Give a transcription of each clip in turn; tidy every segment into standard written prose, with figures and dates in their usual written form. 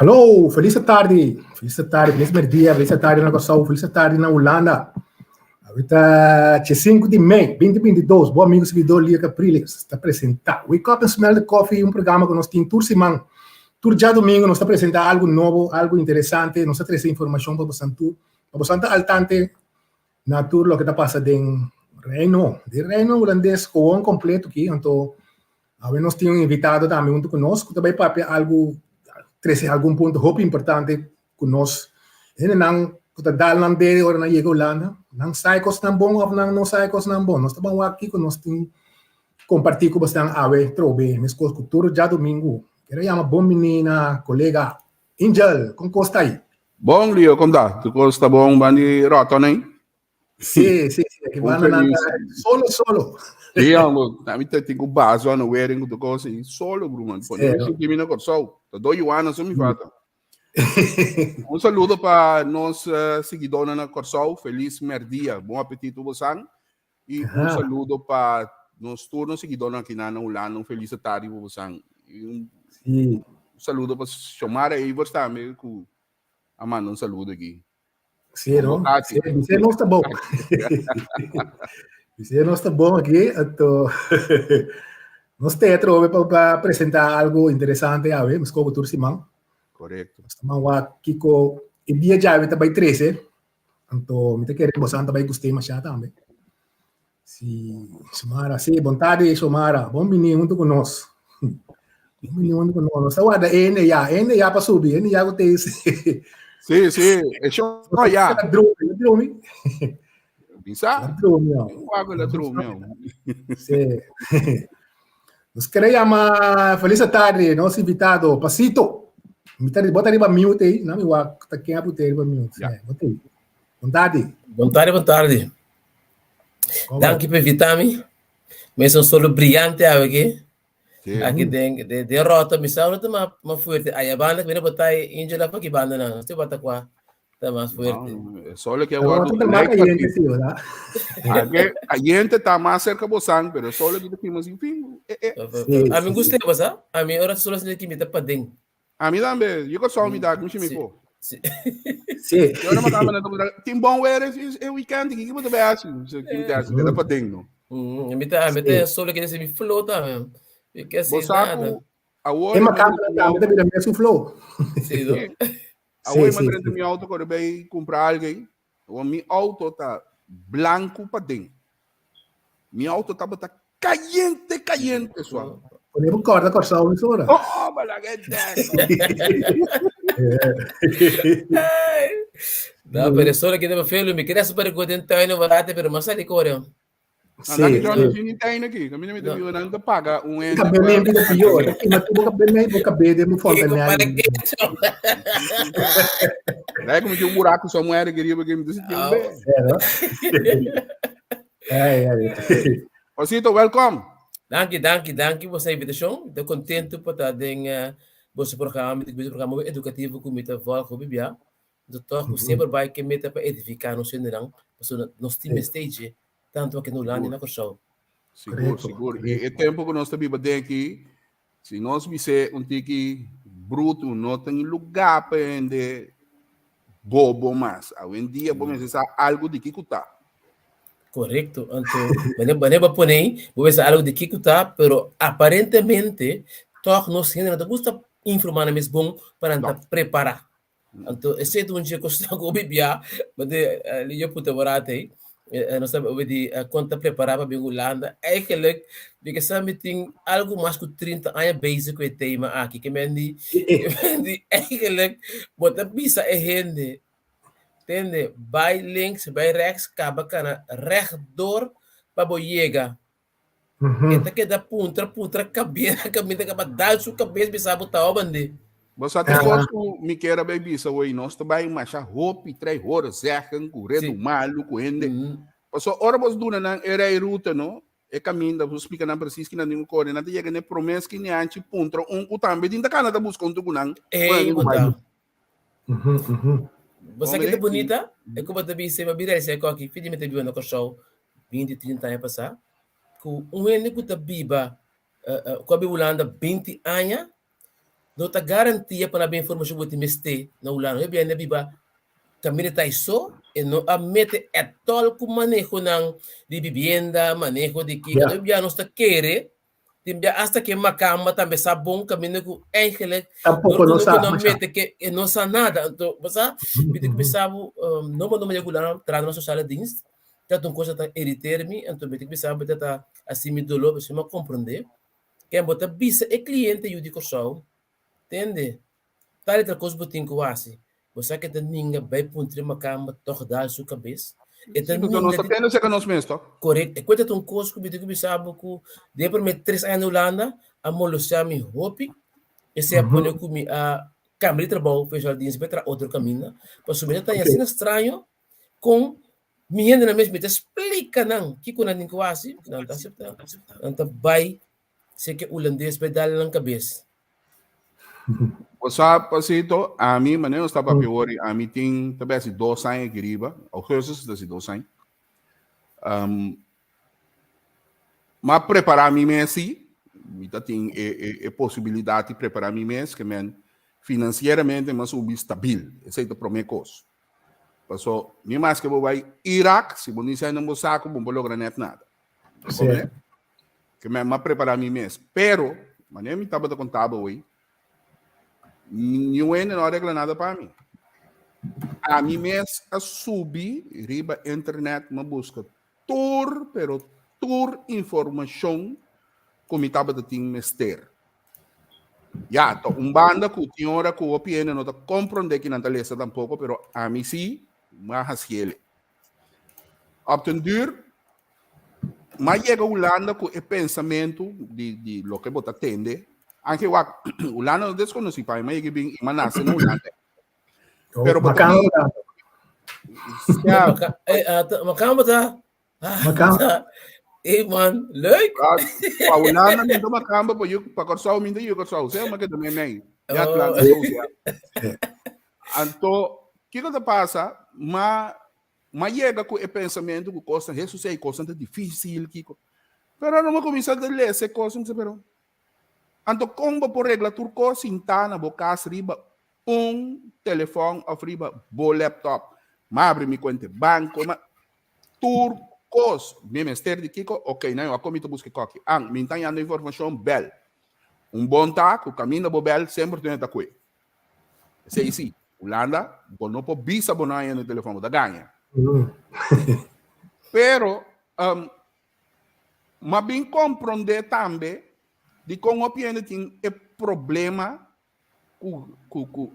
Hallo, felice tarde, feliz merdia, felice tarde na Kosovo, felice tarde na Holanda. Avita 5 de maio, 2022, bom amigo seguidor Lia Capriles, está apresentando Wake Up and Smell the Coffee, programa que nós temos tour semana. Tour já domingo, nós está apresentando algo novo, algo interessante, nós está trazendo informação para você estar al tanto na tour lo que está passando em Reino holandês, com completo aqui, então, nós temos invitado também junto conosco, também para algo trazer algum ponto muito importante conosco. E não dal não dele ora na chega Holanda, não sai coisa não bom ou não sai coisa não bom. Nós estamos aqui com nós tem compartilhar com bastante ave trobe, mas com cultura já domingo. Quero chamar bom menina, colega Angel, como está aí? Bom, Leo, como está? Tu está bom, bandi rota, né? Sim, que vai na solo. Io, mi tengo base no wearing do coisa solo, Bruno. Quando eu na Corsol, da 2 anos eu me fata. Saludo para nós seguidores na Corsol, feliz merdia, bom apetite você. E saludo para nós todos seguidores aqui na Holanda, feliz tarde para você. Saludo para Xomara e você também, que amando saludo aqui. Sim, não? Você não está bom. Você não está bom aqui, então nós temos para apresentar algo interessante a ver, mas como tu Simão. Correto. Estamos aqui com o dia já está bem 13, então me querendo você também gostei mais já também. Sim, Xomara, sim, bom tarde, Xomara, bom menino junto conosco. Bom menino junto conosco. Nós estamos da N já para subir, N já gostei. Sim, é show já. Drone. Bisa? Água da Sim. Nós queremos chamar feliz tarde, nosso invitado, Pasito. Bota aí para mute aí, não me vai, tá quem abre para mute. Bota aí. Bom tarde. Bom tarde. Danke per invitarmi. Me sono solo brillante aqui. Aqui de rota, me sa ma fuerte. Aí banda que me botai Angela para que banda não. Você bota qua. Tá mais fuerte. Solo que agora a gente tá mais cerca do sangue, pero solo que temos enfim. A mim gostei, você? A mim ora solo assim que me tá para dentro. A mim também. Eu só me dá, como se me for. Sim. Eu não matava nada, tem bom é weekend que você vai assim, você tem que assim, dá para dentro. Me tá solo que se me flota mesmo. Eu quero ser nada. É uma câmera também da mesmo flow. Sim. Agora eu mandei meu auto quando eu vai comprar alguém. O meu auto tá branco para dentro. Meu auto tá caliente, pessoal. Podemos cortar com essa hora. Oh, malaguete. Não, pero solo que deve fazer, me queria super contente aí varate, pero mas ali correu. Sim, não tem aqui. Caminho me deu não paga Cabelo é pior. Aqui mas tu cabelo de me falta nada. É como que um buraco só mulher queria porque me disse Osito, welcome. Danke você invitação. Estou contente por estar em você programa educativo com muita voz com bibia. Doutor, sempre vai que meta para edificar no centro, nós temos stage tanto aqui no Holanda e na Corsol. Seguro. E o tempo que nós estamos aqui, se nós visse tique bruto, não tem lugar para ende bobo mais. Hoje em dia, vamos pensar algo de que custa. Correto. Então, baneba ponei, vou pensar algo de que custa, pero aparentemente, todos nós ainda gusta informar mais bom para preparar. Então, esse é um dia que eu estou com o bibia, mas ali eu pude morar aí. Nós estamos de conta preparar para vir Holanda. Eigenlijk, porque sabe tem algo mais que 30 anos basic que tema aqui que me andi eigenlijk bota bisa é gente. Entende? Vai links, vai rechts, acaba cana rechtdoor para boiega. Então que da puntra cabeça acaba dar sua cabeça bisa botar o bande. Você até posso me queira bem bisa hoje nós também mas a roupa 3 horas cercan correndo maluco ende. Só ora vos duna na era ruta no e caminho da vos pica na preciso que na nenhum coordenada chega ne promessa que ne anti puntra o também dinda Canada busca gunan. Você que tá bonita, é como eu também sei, mas bira esse aqui, filho me teve no show 20, 30 anos passar, com ano que tá biba, com a Holanda 20 anos, não tá garantia para a informação que você tem na Ulano. É bem, biba, também está isso, e não a mete é todo com manejo de vivienda, manejo de que, Yeah. é bem, não está querer, também hasta que uma cama também está bom, caminho com ángeles, Tampouco não sabe, não mas mete que não sabe nada, então, você pede que pensava, não me regular, traz na social dienst, dat uma coisa tá irritar-me, então pede que pensava, tá assim me dolor, você me compreender, que é botar bisa é cliente e o digo só, entende? Tal outra coisa que tem que fazer. Você que ninguém vai pôr uma cama torda sua cabeça. Sim, então nós temos que nós mesmos, correto. E quando tem um coisa que eu sabe que depois de 3 anos na Holanda, a molução me hopi, e se apone com a câmara de trabalho, fez o dia para outro caminho, para subir está assim estranho com minha na mesma te explica não, que quando ninguém faz, não está aceptando. Então vai ser que o holandês vai dar na cabeça. Você pasito, a mim, mas não estava pior, a mim tem também assim 2 anos que riba, ou coisas assim 2 anos. Mas preparar mim mesmo assim, então tem a possibilidade de preparar mim mesmo, que men financeiramente mas subir estável, esse é o primeiro coisa. Passou, mim mais que vou vai Iraque, se você sai no saco, não vou lograr nada. Certo. Que men preparar mim mesmo. Pero, mas nem me estava contava hoje. Ninguém não arregla nada para mim. A mim mesmo a subir, riba internet, uma busca tour, pero tour informação como estava de ter mester. Já, banda que tinha hora que o PN não compreende que não está lesa tampouco, pero a mim sim, mas ele. Obtendur, mas chega a Holanda com o pensamento de lo que você atende. Anche wa Holanda não desconhece pai, mas ele vem nasce na Holanda. Pero macam Macamba tá. Macamba. Man, leuk. A Holanda não toma camba para eu para cortar o mindo e eu cortar o seu, mas que também nem. Já claro, então, que coisa passa? Mas chega com o pensamento que costa, isso sei, costa difícil, Kiko. Pero não começa a ler essa coisa, não sei, pero. Então, como por regra turco, sintana, bocas, riba, telefone, ou riba, laptop, mas abre me conta banco, mas turcos, ministério de Kiko, ok, não, eu comito busque coque. Me está dando informação, bel. Bom taco, caminho do bel, sempre tem que coisa. Sei sim, Holanda, não pode bisa bonaia no telefone da ganha. Pero, mas bem compreender também de como o PN tem problema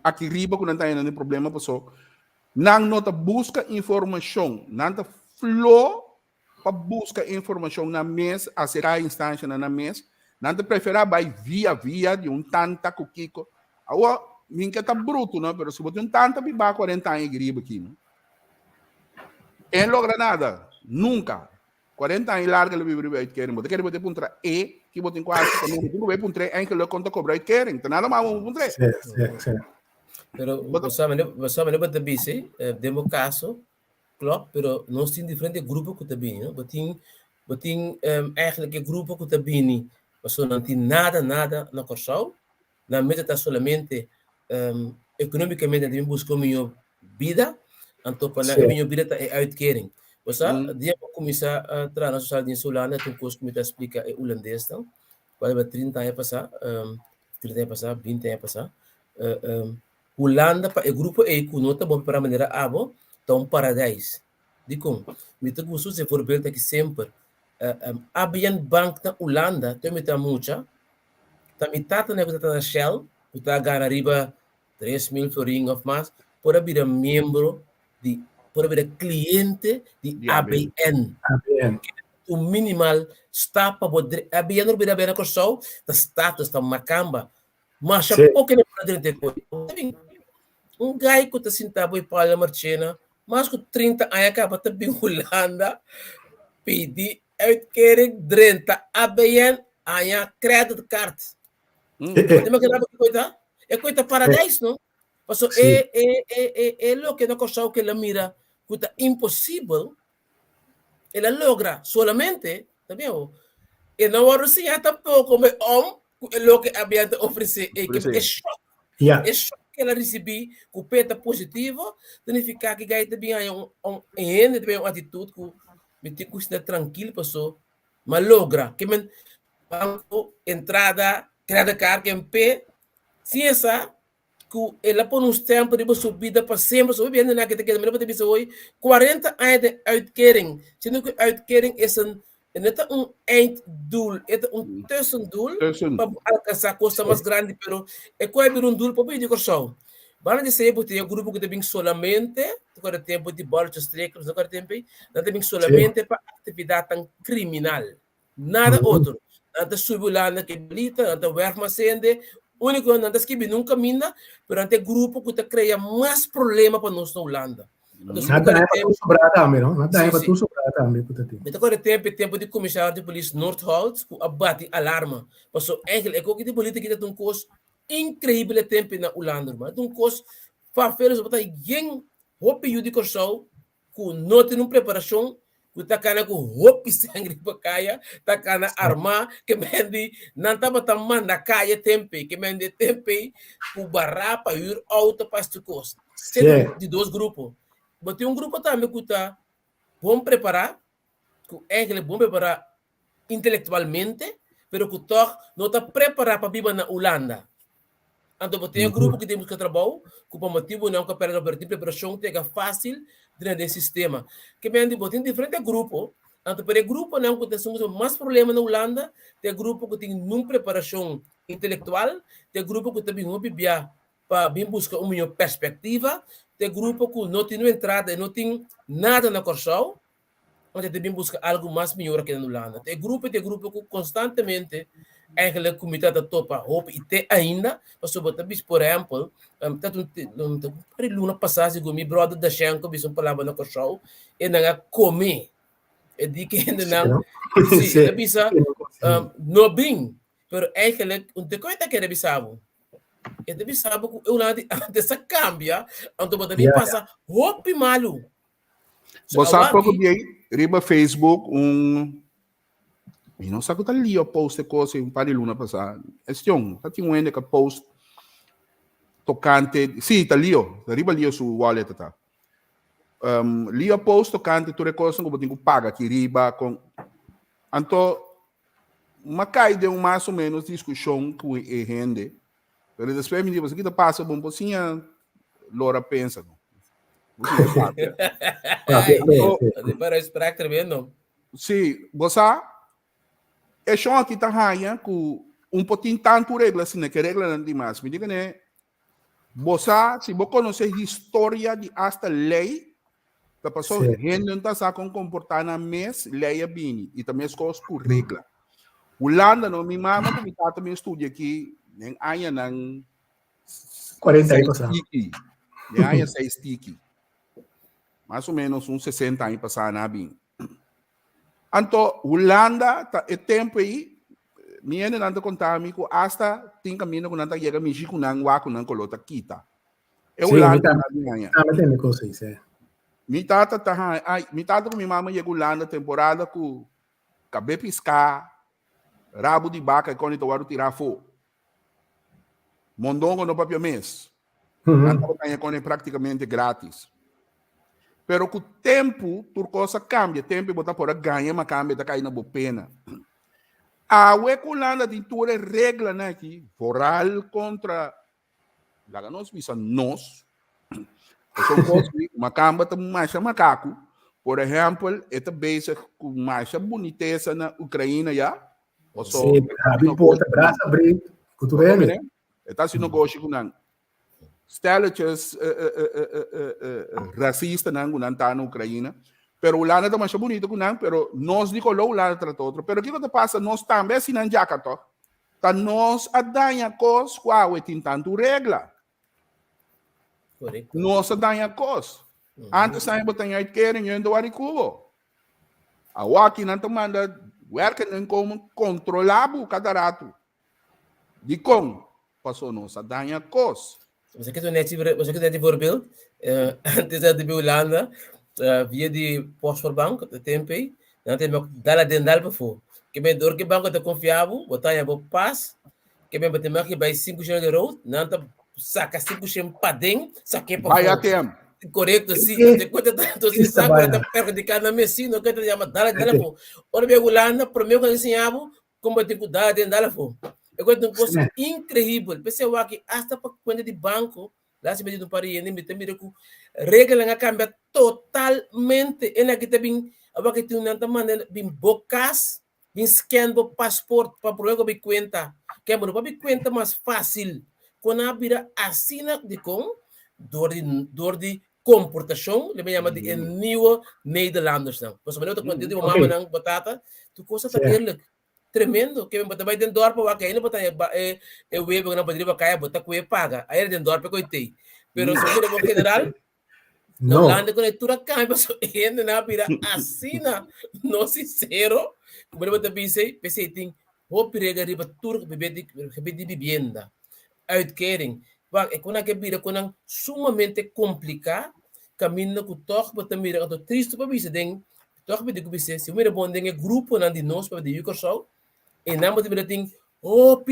aqui riba quando está tendo problema pessoal não nota busca informação não tá flow para buscar informação na mesa a ser a instância na mesa não tá preferir vai via de tanta coquico agora minha tá bruto não pero se você tanta biba 40 anos riba aqui não é logra nada nunca 40 anos larga le vivere uit kering. Você quer botar puntra que botem quase também tu vai puntra é que le conta cobrar uit kering. Nada mais um puntra. Certo. Pero você não pode dizer, demo caso, klopt, pero nós temos diferentes grupos que também, não? Botem eigenlijk grupo que também, você não tem nada na corção, na meta está solamente economicamente também buscar minha vida, então para minha vida é uitkering. Você dia para começar a trabalhar na sociedade insulana, tem coisa que me explica é holandês, então, quando 30 anos passar, 30 anos passar, 20 anos passar, Holanda para o grupo é que nota bom para a maneira abo, então paradise. Digo, me te gosto se for bem que sempre ABN Bank na Holanda, tem muita mucha, também tá na Shell, está ganhando arriba 3.000 florinhos ou mais, por abrir membro de por haver cliente de ABN. O minimal está para poder ABN não vai haver a corção, da status da macamba, mas a pouco não pode ter coisa. Gai que está sentado em Paula Marchena, mas com 30 anos acaba também Holanda, pedi uitkering 30 ABN a credit card. É coisa paradise, não? Mas é lo que não consegue que ela mira que é impossível, ela logra solamente, tá vendo? E não vai receber tampouco como o que havia de oferecer é choque. É choque que ela recebi com peta positivo, significa que gai também é também uma atitude que me tem que tranquilo pessoa, mas logra que men banco entrada criada carga em pé, se essa que ela põe uns tempos de subida para sempre, so bem na que te queda, mas depois hoje 40 anos de uitkering, sendo que uitkering é um einddoel, é um tussendoel para alcançar a coisa mais grande, pero é qual é um doel para pedir corção. Bala de ser porque tem um grupo que tem solamente, agora tempo de bola de estrelas, agora tempo, não tem solamente para atividade tão criminal, nada outro. Não subir lá na quebrita, não werf mas sende, único não que nunca mina, pero ante grupo que cria mais problema para nós na Holanda. Nada é para tu sobrar também, não? Nada é para tu sobrar também, puta-te. Mas agora tempo de comissário de polícia Noordhout, que abate alarma. Passou eigenlijk, é que política que tem um curso incrível tempo na Holanda, mas um curso para fazer para alguém hope de corção, que não tem uma preparação, que está cana com hope sangue para caia, está cana arma, que mende não estava tão manda caia tempo, que mende tempo para barrar para ir alto para este curso. De dois grupos. Mas tem um grupo também que está bom preparar, que é bom preparar intelectualmente, pero que não está preparado para viver na Holanda. Então, tem um grupo que temos que trabalhar, que o motivo não é para a preparação fica fácil dentro do sistema. Que bem, tem diferentes grupos. Então, para o grupo não que tem mais problema na Holanda, tem grupo que tem uma preparação intelectual, tem grupo que também não bibia para vir buscar uma perspectiva, tem grupo que não tem entrada, não tem nada na corção, onde também busca algo mais melhor aqui na Holanda. Tem grupo que constantemente eigenlijk comitê da topa hope e tem ainda, mas por exemplo, para luna passagem com meu brother da Shanko, bisão palavra na corção, e não comer. É de que ainda não, sim, ele bisa não bem, pero eigenlijk de coisa que ele bisavo. Ele bisavo que eu lá dessa cambia, então também passa hope malu. Você sabe pouco bem, riba Facebook e não sabe que ali eu poste coisa um par de luna passada. Este tá tinha um ende que post tocante, sim, tá ali, riba ali o wallet tá. Ali eu post tocante tu recosta que eu paga que riba com então uma cai de mais ou menos discussão que é rende. Pero depois me diz, aqui tá passa bom pocinha Lora pensa. Para esperar tremendo. Sim, você é só aqui tá raia com um pouquinho tanto regra assim, que regra não tem mais. Me diga né, você se você conhece a história de esta lei, da pessoa gente não tá só com comportar na mes lei bem e também as coisas por regra. Holanda não me mama que me tá também estudo aqui, nem aia não 40 anos. Nem aia 6 tiki. Mais ou menos uns 60 anos passaram na bem. Então, Holanda, é tempo aí, me ainda não contar comigo, hasta tem caminho que não está chegando, me chico não, waco não colota kita. É Holanda na minha. Ah, mas tem coisa isso, é. Me tata com minha mama chegou Holanda temporada com cabelo piscar, rabo de vaca quando eu vou tirar fogo. Mondongo no papel mês. Não é praticamente grátis. Pero com o tempo, por coisa cambia. Tempo botar por ganhar, mas cambia, tá caindo na pena. A Holanda tem toda regra né, aqui, foral contra lá nós visa nós. São coisas, uma camba tá mais macaco. Por exemplo, esta base com mais boniteza na Ucrânia já. Sim, abrir porta, braço abrir, culturando. Está sendo negócio com não. Stelages racista não está na Ucrânia, pero Holanda está mais bonito que não, pero nós de colou Holanda trata outro, pero o que passa nós também assim não já cato, tá nós a danha cos qual tem tanto regra, nós a danha cos, antes saem botar aí querem eu ando ali cubo, a aqui não manda work não como controlar o cadarato, de como passou nós a danha cos. Você que tem voorbeeld, antes de Holanda, via de Postbank, de tempo, não tem mais dala dendal para fora. Que bem dor que banco te confiava, botar aí a pas, que bem bater que vai 5 de road, não tá saca 5 padem, saque para Vai até. Correto, sim. Depois tanto se sabe que perjudicar na medicina, que te chama dala fo. Ora bem Holanda, primeiro que ensinava como tem que dar dentro dela fo. É uma coisa incrível. Pessoal que hasta para quando de banco, lá se mete no país, nem me tem que regra na cambia totalmente. E na que tem bem, agora que tem uma maneira bem bocas, bem scan do passaporte para provar que conta. Que é para conta mais fácil. Quando a vira assina de com door de comportação, ele me chama de nieuwe Nederlanders. Não. Mas quando eu quando eu mama não batata, tu coisa tá eerlijk. Tremendo, que me botar dentro do dorpo, que ainda botar eu web não poderia cair, botar com paga. Aí dentro do dorpo coitei. Pero se eu vou general, não landa com leitura cambia, só ainda na pira assina, não sincero. Como ele botar pensei tem o pirega riba turco bebê de vivienda. Uitkering. É quando a vida é sumamente complicada, caminho que o toque para também é triste para você tem toque para você se o meu bom tem grupo não de nós para de só e não pode ver tem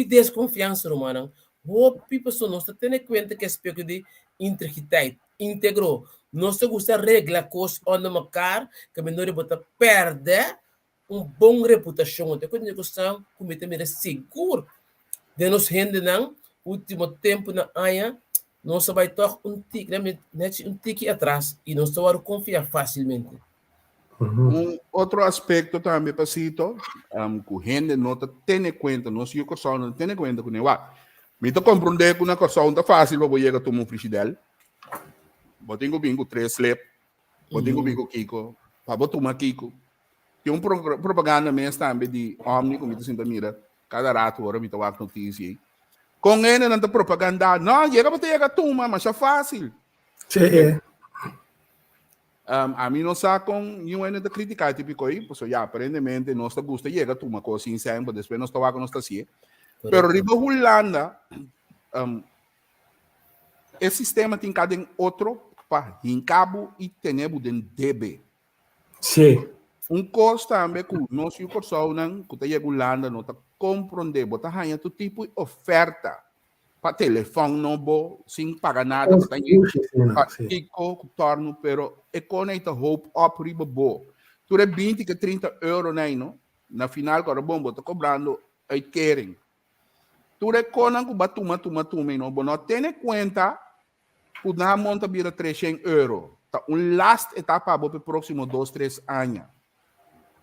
desconfiança humana pessoa não está tendo conta que aspecto de integridade integrou não se gosta regra coisa onde marcar que menor bota perder boa reputação até quando questão como também é seguro de nos rende não último tempo na AIA, não se vai ter um tique atrás e não se vai confiar facilmente. Outro aspecto também, Pasito, que a gente não tem conta, não se eu não tem conta com ele. Me tô compreender que uma coisa não fácil para chegar a tomar um frigidel. Botinho bingo 3 slip, botinho bingo Kiko, para tomar Kiko. Tem propaganda mesmo também de Omni, como você mira, cada rato agora me tô a notícia. Com ele não tem propaganda, não, chega para ter a turma, mas é fácil. Sim. A mim não sabe com nenhuma de criticar, tipo aí, porque já aparentemente nós está gosta chega a turma com assim sempre, depois nós está com nós assim. Pero riba Holanda, esse sistema tem cada outro para em cabo e tenebo den DB. Sim. Costo também que nós o pessoal não que está Holanda não está compreender, botar ganha todo tipo de oferta para telefone novo sem pagar nada, para Kiko torno, pero econômica hope up riba bo. Tu é 20 que 30 euro não, na final agora bom botar cobrando uitkering. Tu é conan que batuma não, bom não tem conta que na monta vira 300 euro. Tá last etapa para o próximo 2-3 anos.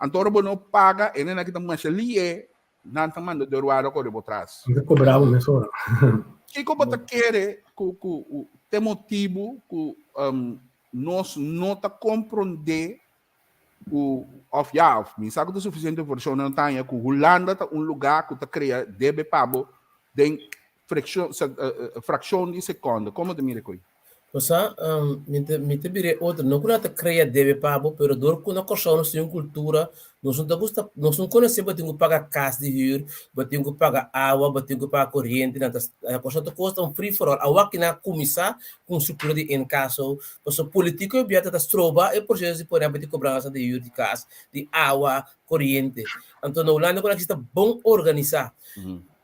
Então, bom não paga, e nem aqui também mais ali não está mandando de ruar agora por trás. Não cobrava mesmo. Que como você quer que tem motivo que nós não está compreender o me sabe que o suficiente versão não tem que Holanda é lugar que está cria debe pago de fração de segundo. Como te mira coi? Posa, me te bire outro, não kuna ta cria debe pago, pero dor kuna kosa no sin cultura, nós não gusta, nós não conhecemos batinho que paga casa de rir, batinho que paga água, batinho que paga corrente, a coisa to custa free for all. Awa que na comissar com estrutura de em caso, poso político e biata ta stroba e por exemplo por exemplo de cobrança de rir de casa, de água, corrente. Então na Holanda quando está bom organizar.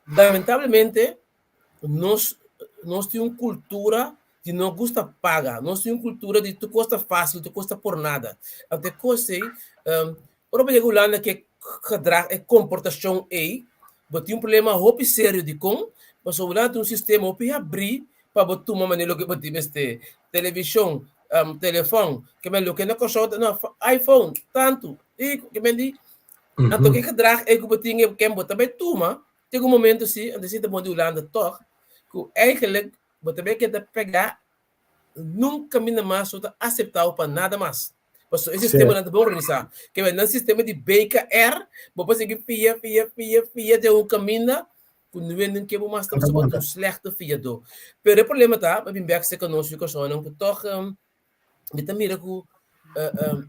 Lamentavelmente nós temos cultura de não custa paga, nós temos cultura de tu custa fácil, tu custa por nada. Até coisa, ora bem Holanda que é comportação aí, mas tem problema roupa sério de com, mas Holanda tem sistema roupa abrir para botar uma maneira que botar este televisão, telefone, que me lo que não costa não iPhone tanto e que me di, então que drag é que botinha que botar bem tuma, tem momento assim, antes de bom de Holanda toch, que eigenlijk mas também que pegar nunca mina mais aceitar para nada mais. Mas esse sistema não é bom organizar. Que é no sistema de BKR, você consegue fia de caminho, quando vem que mais estamos sobre um slechte fiador. Pero o problema tá, mas bem que se conosco que só não que toca, me também que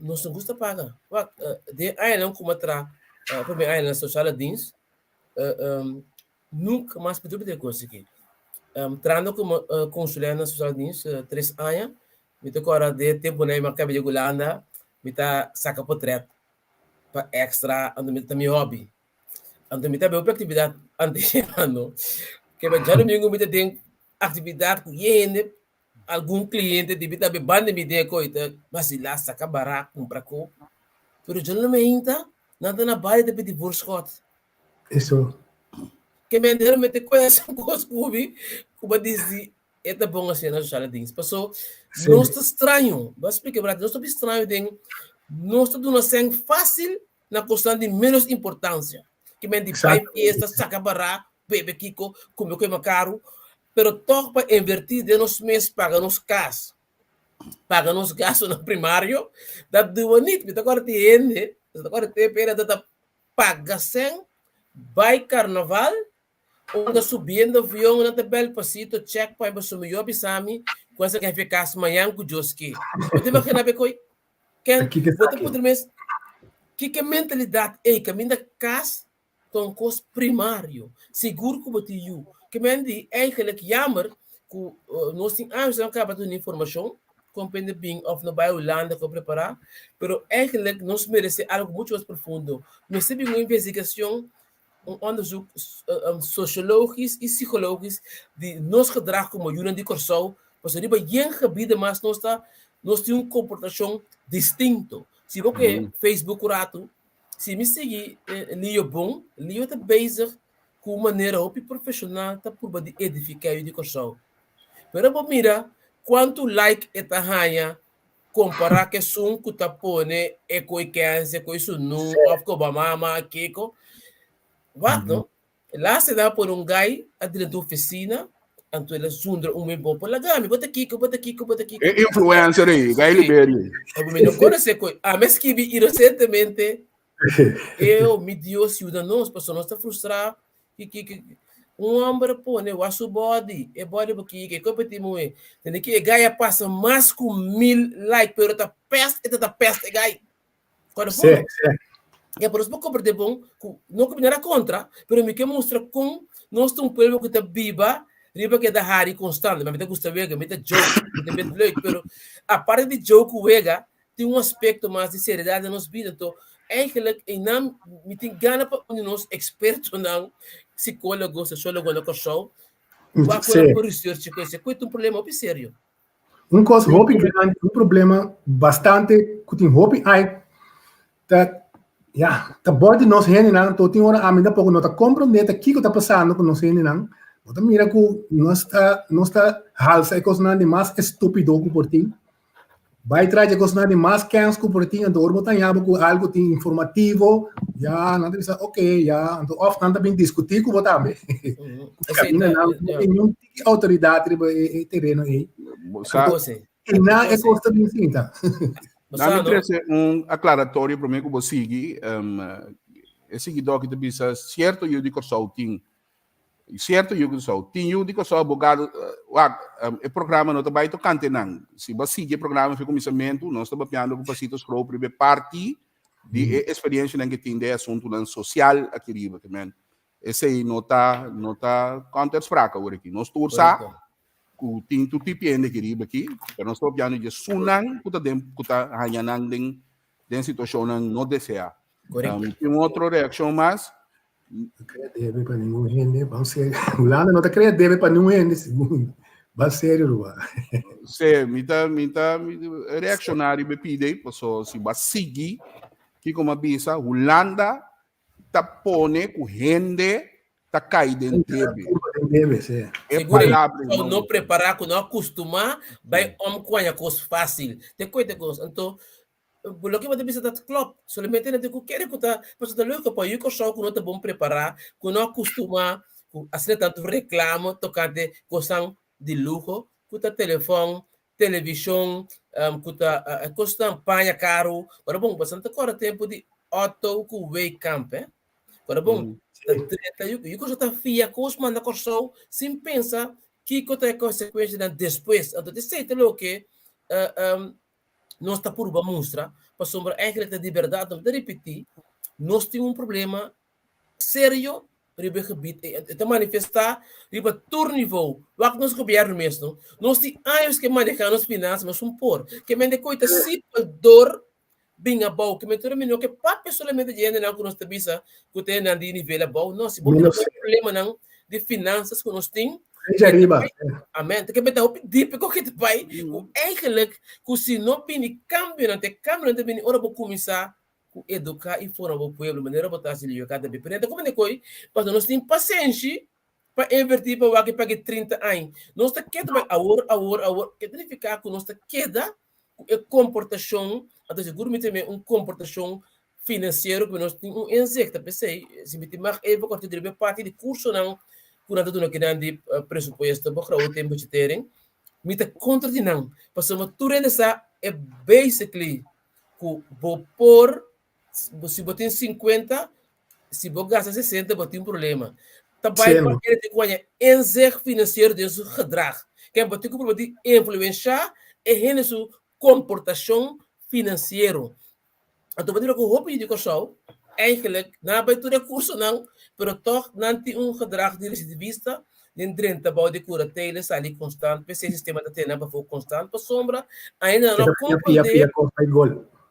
nós não gosta pagar. De aí não como tra, para mim aí na social dienst, nunca mais poder conseguir. Trando como consulente na social dienst 3 anos, me tocou agora de tempo na minha cabelo de Holanda, me tá saca portrait para extra, ando me também hobby. Então, me também uma atividade antes-ano, que me já não me tem atividade com ele, algum cliente de vida banda me dê coisa, mas lá saca barato, compra co, pero já não me ainda, nada na base de pedir burschot. Isso. Que me deram me ter conhece um coisa como diz, é da bom assim nas jardins. Passou, não está estranho, mas explica para não está estranho, tem, não está dando assim fácil na questão de menos importância. Que me diz, pai, esta saca barato, bebe kiko, como que é caro, pero toca para invertir de nos meses paga nos cas, paga nos gastos no primário, da bonito, me agora te ende, agora te pera da paga sem, vai carnaval, onde subindo avião na tabela pasito check para o meu bisami, coisa que ficar amanhã com Joski. Eu tive que na becoi, quem bota por mês, que mentalidade é que minha casa com curso primário, seguro que botiu, que me diz eigenlijk jammer que nós temos não acaba de informação, compreende bem of no bairro Holanda que preparar, pero eigenlijk nós merece algo muito mais profundo. Nós temos uma investigação, onderzoek sociologisch e psicologisch die nos gedrag como Julian de Corsou, mas riba geen gebieden mas nós temos uma comportação distinto. Se você Facebook rato, se me seguir Lio bom, Lio está bezig com maneira profissional tá por de edificar de Corsou. Pero mira quanto like eta hanha comparar que sum que tá pone e coi canse coi sunu of ko mama kiko. Wat no? Lá se dá por guy dentro da oficina, então ele zundra bom por lagami, bota kiko. Influencer aí, guy liberi. Eu me não conheço mas que vi recentemente eu me dio cidadãos, pessoas não está frustrado que homem põe o seu body, body porque que competimos tem que gaia passa mais com 1000 like, pero tá peste guy. Quando foi? É por isso que eu comprei bom, não que era contra, mas me quer mostrar como nós temos um povo que está viva, riba que é da Harry constante, mas me gusta ver, me joke, me bem leuk, mas a parte de joke wega tem um aspecto mais de seriedade nos vida, então eigenlijk não me tem gana para nós expertos não psicólogos, sociólogos no show, vai por research com esse, coisa um problema muito sério. Coisa grande, problema bastante que tem hope aí tá tá bom nós gente não tô tem hora a mim da pouco não tá compreender tá que está passando com nós gente não bota mira que nós tá halsa e coisa nada mais estúpido que por ti vai trazer coisa nada mais canso que por ti então orbo tá com algo tem informativo nada disso ok então off nada bem discutir com botar bem não tem nenhuma autoridade no terreno aí e não é coisa bem assim tá. Não me interessa aclaratório para mim que você sigue. Esse seguidor que te diz certo eu digo só tem certo eu digo só tem eu digo só abogado o programa não está tocante não se você sigue o programa de comissamento nós estamos piando com pacientes próprios parte de experiência que tem de assunto social aqui riba também esse aí não tá counter fraca agora aqui nós torça tem tudo tipo de querido aqui, mas nós estamos falando de sunang, kuta hanya nang den situação não deseja. Tem outra reação mais. Não deve para nenhum gente, vamos ser. Holanda não está deve para nenhum gente, segundo. Vai sério, Rua. Sim, mita reacionário me pide, pessoal, se vai seguir, que como avisa, Holanda tá pone com gente tá caído deve ser. Não preparar, não acostumar, vai coisa fácil. Tem coisa então o que você pensa que club, somente não tem que querer que tá, mas tá louco para eu só que não tá bom preparar, que não acostumar, assim tanto reclamo tocante coisa de luxo, que tá telefone, televisão, que tá custa panha caro, para bom, bastante agora tempo de auto com way camp, para bom. Eu já está fia com os manda corção sem pensar que tem consequência depois. Então, de certo é que nós está por uma mostra para sombra eigenlijk de verdade, de repetir, nós temos problema sério riba gebied te manifestar riba tour nível wat nos governo mesmo nós temos anos que manejar nos finanças mas por que mende coita simples dor bem a bom, que me terminou que papo solamente de não que nós temos que tem na nível bom, não, se bom não tem problema não de finanças que nós temos. Amen. Tem que beter op diep ko que vai. Eigenlijk que se não pini cambio não tem pini ora vou começar a educar e formar o povo, maneira botar se liga cada vez. Então como é que mas nós temos paciência para invertir para o que pague 30 anos. Nós está queda vai agora que significa que nós está queda comportação, até seguro me tem comportação financeiro que nós temos insecta, pensei, se me tem mais corte de parte de curso não quando tu não quer de pressuposto para o tempo de terem, me tá contra de não, porque uma tudo essa é basically que vou por se botar 50, se vou gastar 60, vou ter problema. Também para ele ter ganhar inzicht financeiro de seu gedrag. Quem botar que por influenciar é rende sua comportação financeiro. Então, vou dizer que o roupa de coração eigenlijk na abertura curso não, pero toch não tem gedrag de recidivista, de drenta bouw de cura tele ali constante, PC sistema da tena para constante, para sombra, ainda não compreender.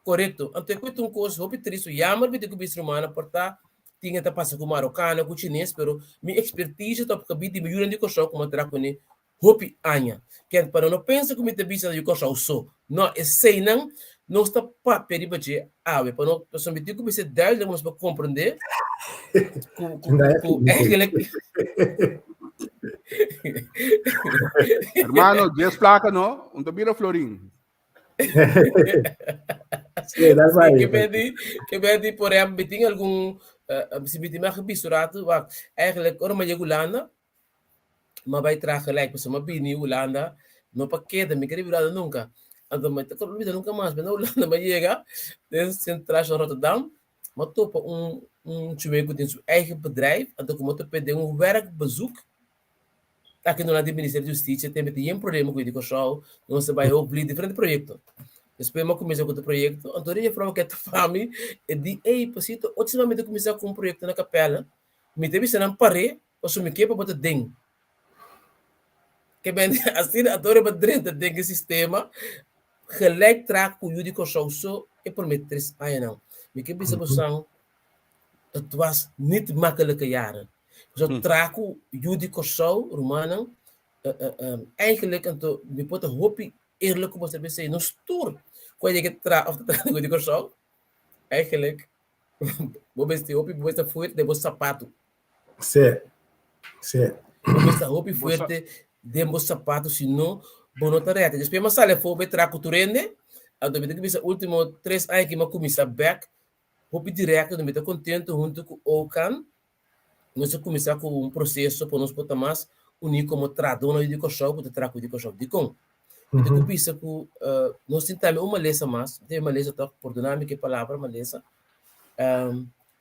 Correto. Então, eu curso, roupa triste, jammer, de que o humano portar tinha que passar com marocano, com chinês, pero minha expertise top que de melhorar de coração como terá com ele, roupa anha. Que para não pensa que me te bisa de coração só, não é sei não está para peribaje ave para não somente que você dar vamos para compreender hermano 10 placas no un tabira florín sim dá vai que pedi por exemplo tem algum se me tem mais bisturato eigenlijk ora uma Holanda mas vai trazer gelijk para uma bini Holanda não para queda me queria virar nunca. Então, mas te olvida nunca mais, mas na Holanda me chega, desde Central Rotterdam, mas topa time que tem seu eigen bedrijf, então como te pedir werkbezoek, aqui no Ministério da Justiça tem um problema com o educação, não se vai ouvir diferentes projetos. Depois eu comecei com o projeto, então eu falava que a família e de ei, passito, ultimamente comecei com um projeto na capela, me teve se não parei, ou se me quebra botar dentro. Que bem, assim, adoro para dentro do sistema, gelijk traag hoe jullie kost zo en voor met 3 jaar nou. Ik heb deze persoon, het was niet makkelijke jaren. Zo traag hoe jullie kost zo, Romanen, eigenlijk en to we moeten hopen eerlijk op ons zijn nog stoer. Kon je het traag of de traag jullie kost zo? Eigenlijk, we beste hopen we beste voet de sapato. Sim. We beste hopen voet de sapato, senão bono tarefa. Depois mas sale foi betra culturende, a do que bisa último 3 anos que me comecei back, hopi direto, do me tá contente junto com o Ocan, nós começar com processo para nós botar mais unir como tradona de coxão, para traco de coxão de com. Então que bisa que nós tentamos uma lesa mais, tem uma lesa tá por dinâmica palavra uma lesa.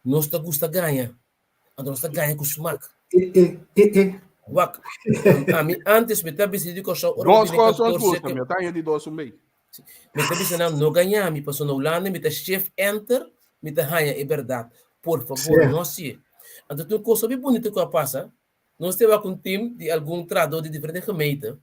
Nós tá gosta ganha. A nós tá ganha com smack. Wak. Antes me tabi se dico so ora dos coisas custa me tá de dos meio me tabi se não ganha me passou na Holanda me tá chef enter me tá ganha é verdade por favor não se então tu coisa bem bonito que passa nós temos um time de algum tradutor de diferentes gemeentes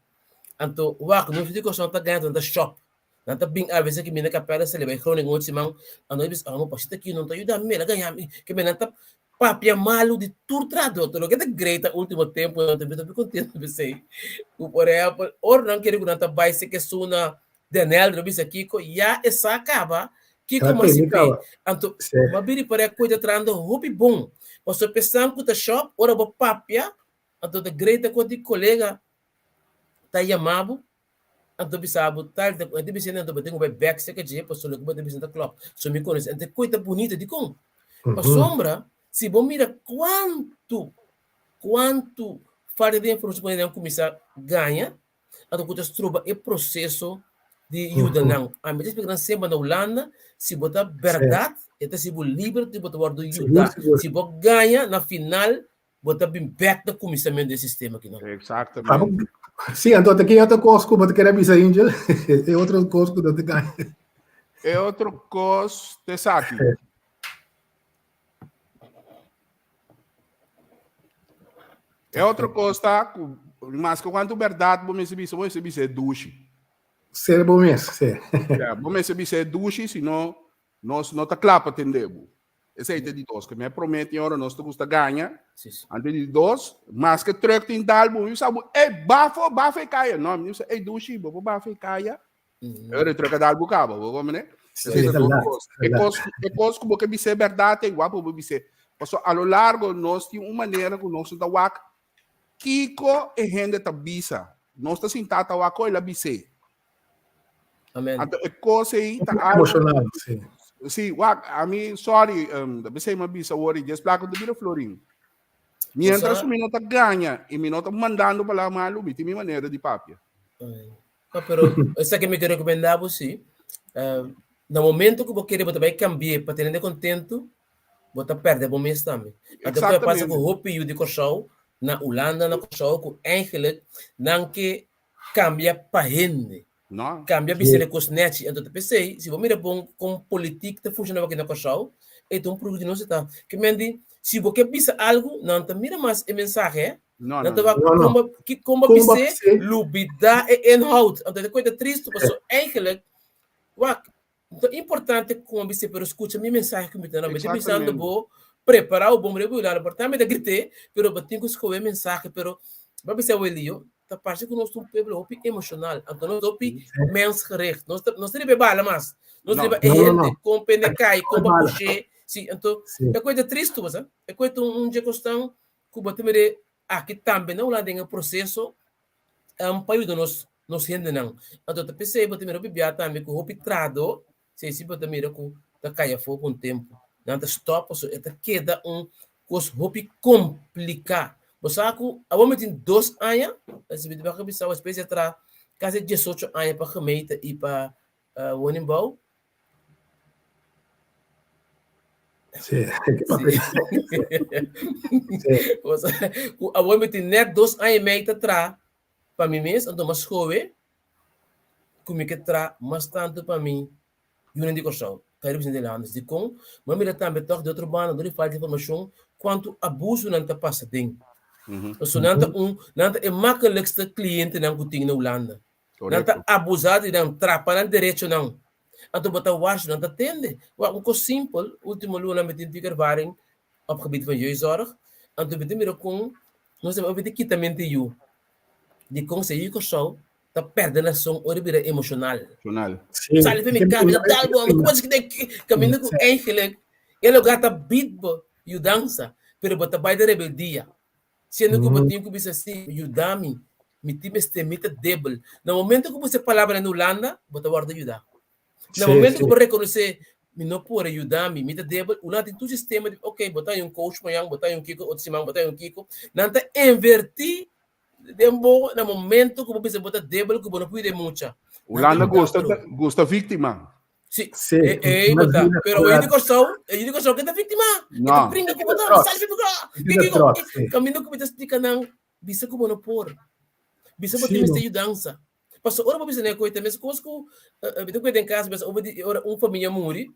então wak nós dico so tá ganhando da shop não tá bem a vezes que me na capela se leva Groningen hoje man a nós bis amo para aqui não tá ajuda me ganhar que me não tá papia malo de tudo tradutor, lo que é great último tempo, eu também estou contente de você. Por exemplo, or não quero que não tá vai ser que suna Daniel do bis aqui, já essa acaba, que como se vê. Então, mas biri para coisa trando hobby bom. Você pensando que tá shop, ora bo papia, então de great com de colega tá chamado, então bisabo tal de bis não tô tenho back se que je, passou logo de bis na club. So me conhece, então coisa bonita de com. Para sombra se bom mira quanto falta de informação para começar a ganhar, a do que trouxe é processo de ajuda não. A medida que nós sempre na Holanda, se botar verdade, então se botar livre, se botar guarda ajuda, se botar ganha na final, botar bem back da comissão do sistema aqui não. Exatamente. Sim, então aqui é outra coisa que eu quero avisar Angel, é outra coisa que eu te ganho. É outra coisa de saque. É outra coisa, tá? Mas que quanto verdade, vou receber é duche. Sério, bom mesmo, sim. Vou receber é duche, senão nós não tá claro para atender. Esse aí de dois, que me promete agora nós custa ganha. Antes de dois, mas que truck tem dalbo, eu sabe, bafo e caia. Não, eu sei, dushi, bafo e caia. Eu truck dalbo cabo, vamos né? É coisa como que você verdade, é igual para você. Passou a lo largo nós tem uma maneira que nós da wak Kiko e gente tá bisa. Nós tá sentado a wak e bise. Amém. Então é coisa aí tá emocional, sim. Sim, a mim, sorry, da bisa uma bisa worry, just placo do Bira Florim. Mientras o minuto ganha e minuto mandando para malo, tem minha maneira de papia. Pero essa que me quero recomendar você, no momento que você quer vai cambiar para ter contento, você perde bom mês também. Então que passa com o hopi de show na Holanda na show com eigenlijk não que cambia para gente. Não. Cambia bisa de cosnet, então pensei, se você mira bom com política que funciona aqui na show, então um produto não está. Que mendi se você pensa algo, não te mira mais a mensagem, não te vai como você lubida e inhoud. Então é coisa triste, porque eigenlijk, então é importante como você para escutar minha mensagem que me está, me pensando vou preparar o bom regular, portanto me grite, pero tenho que escolher mensagem, pero vai pensar o Elio, tá parte que nós somos um povo emocional, então nós somos mensgerecht, nós temos bala mais, nós temos gente com penecai, com puxer. Sim, então, é coisa triste, você? É coisa de questão que você me aqui também não lá tem o processo para ajudar nos gente não. Então, eu pensei, você me bebia também com o pitrado, se você me com da caia fogo com tempo. Não tá stop, so é queda coisa hopi complicado. Você sabe que a homem tem 2 anos, se você vai pensar uma espécie de quase 18 anos para gemeente e para o animal. Sim. A homem tem net 2 anos e meio atrás para mim mesmo, então mas chove, como que traz mais tanto para mim, e não digo só, quero dizer lá antes de com, mas me também toque de outro bando, não falta informação quanto abuso não está passando. Então não é makkelijkste cliente não que tem na Holanda, não está abusado e não trapa não direito não. Então, botar o wash não atende. Uma coisa simples, último luna me tem que gravarem op gebied van jeugdzorg. Então, we doen com nós temos de quitamento de conselho que só tá perdendo a som oribira emocional. Sabe que me cabe tal bom, como se que caminho com eigenlijk, ele gata bitbo e dança, pero botar vai de rebeldia. Sendo que botinho que bisa assim, ajudar-me, me time este mita débil. No momento que você palavra na Holanda, botar guarda ajudar. No momento que eu reconhecer, me não pode ajudar-me, me dá débil, o lado tem todo sistema de, ok, botar um coach, botar um Kiko, outro semana, botar um Kiko, não tá invertir, no momento que você botar débil, que você não pode muito. Holanda gosta vítima. Sim, pero eu digo só que é vítima. Então, brinca com botar, salve porque caminho que me explica não, bisa que você não pode. Bisa botar me ajudança. Pastor, ora para você coisa, mas coisa que eu tenho em casa, mas uma família muri,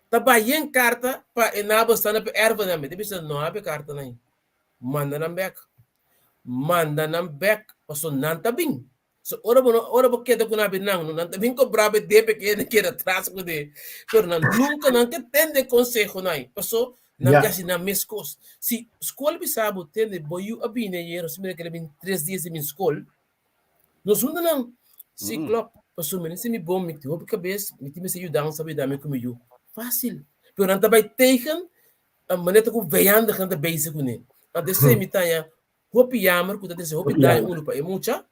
tá bem carta para enaba estar na erva na meta, bisa não há carta nem, manda na back, pastor não tá bem, so ora para que do na bem não tá bem cobrado de pequeno que era atrás com de, pero nunca não que tende consejo nem, pastor não quer assim na mescos, se escola bisabo tende boiu a bem né, se me quer bem 3 dias de minha escola. Nós não ciclo, passou se me bom, me tive cabeça, me tive se ajudar, sabe dar me comigo. Fácil. Pero anda vai tegen, a maneira que veiando que anda base com ele. Anda se me tanha, hopi yammer, que anda se hopi dá para é muita,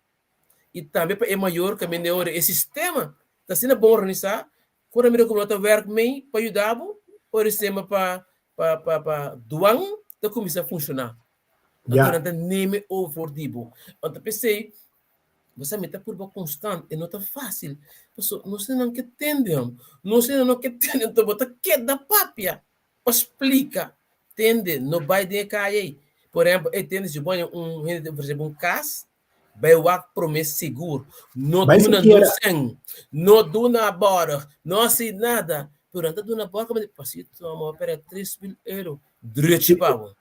e também para é maior que me neore esse sistema. Tá sendo bom organizar, quando me como outra work me para ajudar, o sistema para doang, tá começar a funcionar. Então anda neme over dibo. Então pensei você me está por constante e não está fácil. Não sei não que entendem. Não sei não que entendem. Então, você quer da papia. Explica. Entende? Não vai de cair. Por exemplo, entende? Se põe um caso, vai o promessa seguro. Não duna no não duna agora. Não assim nada. Durante a duna agora, como eu passei, uma opera 3 mil euros. Direito para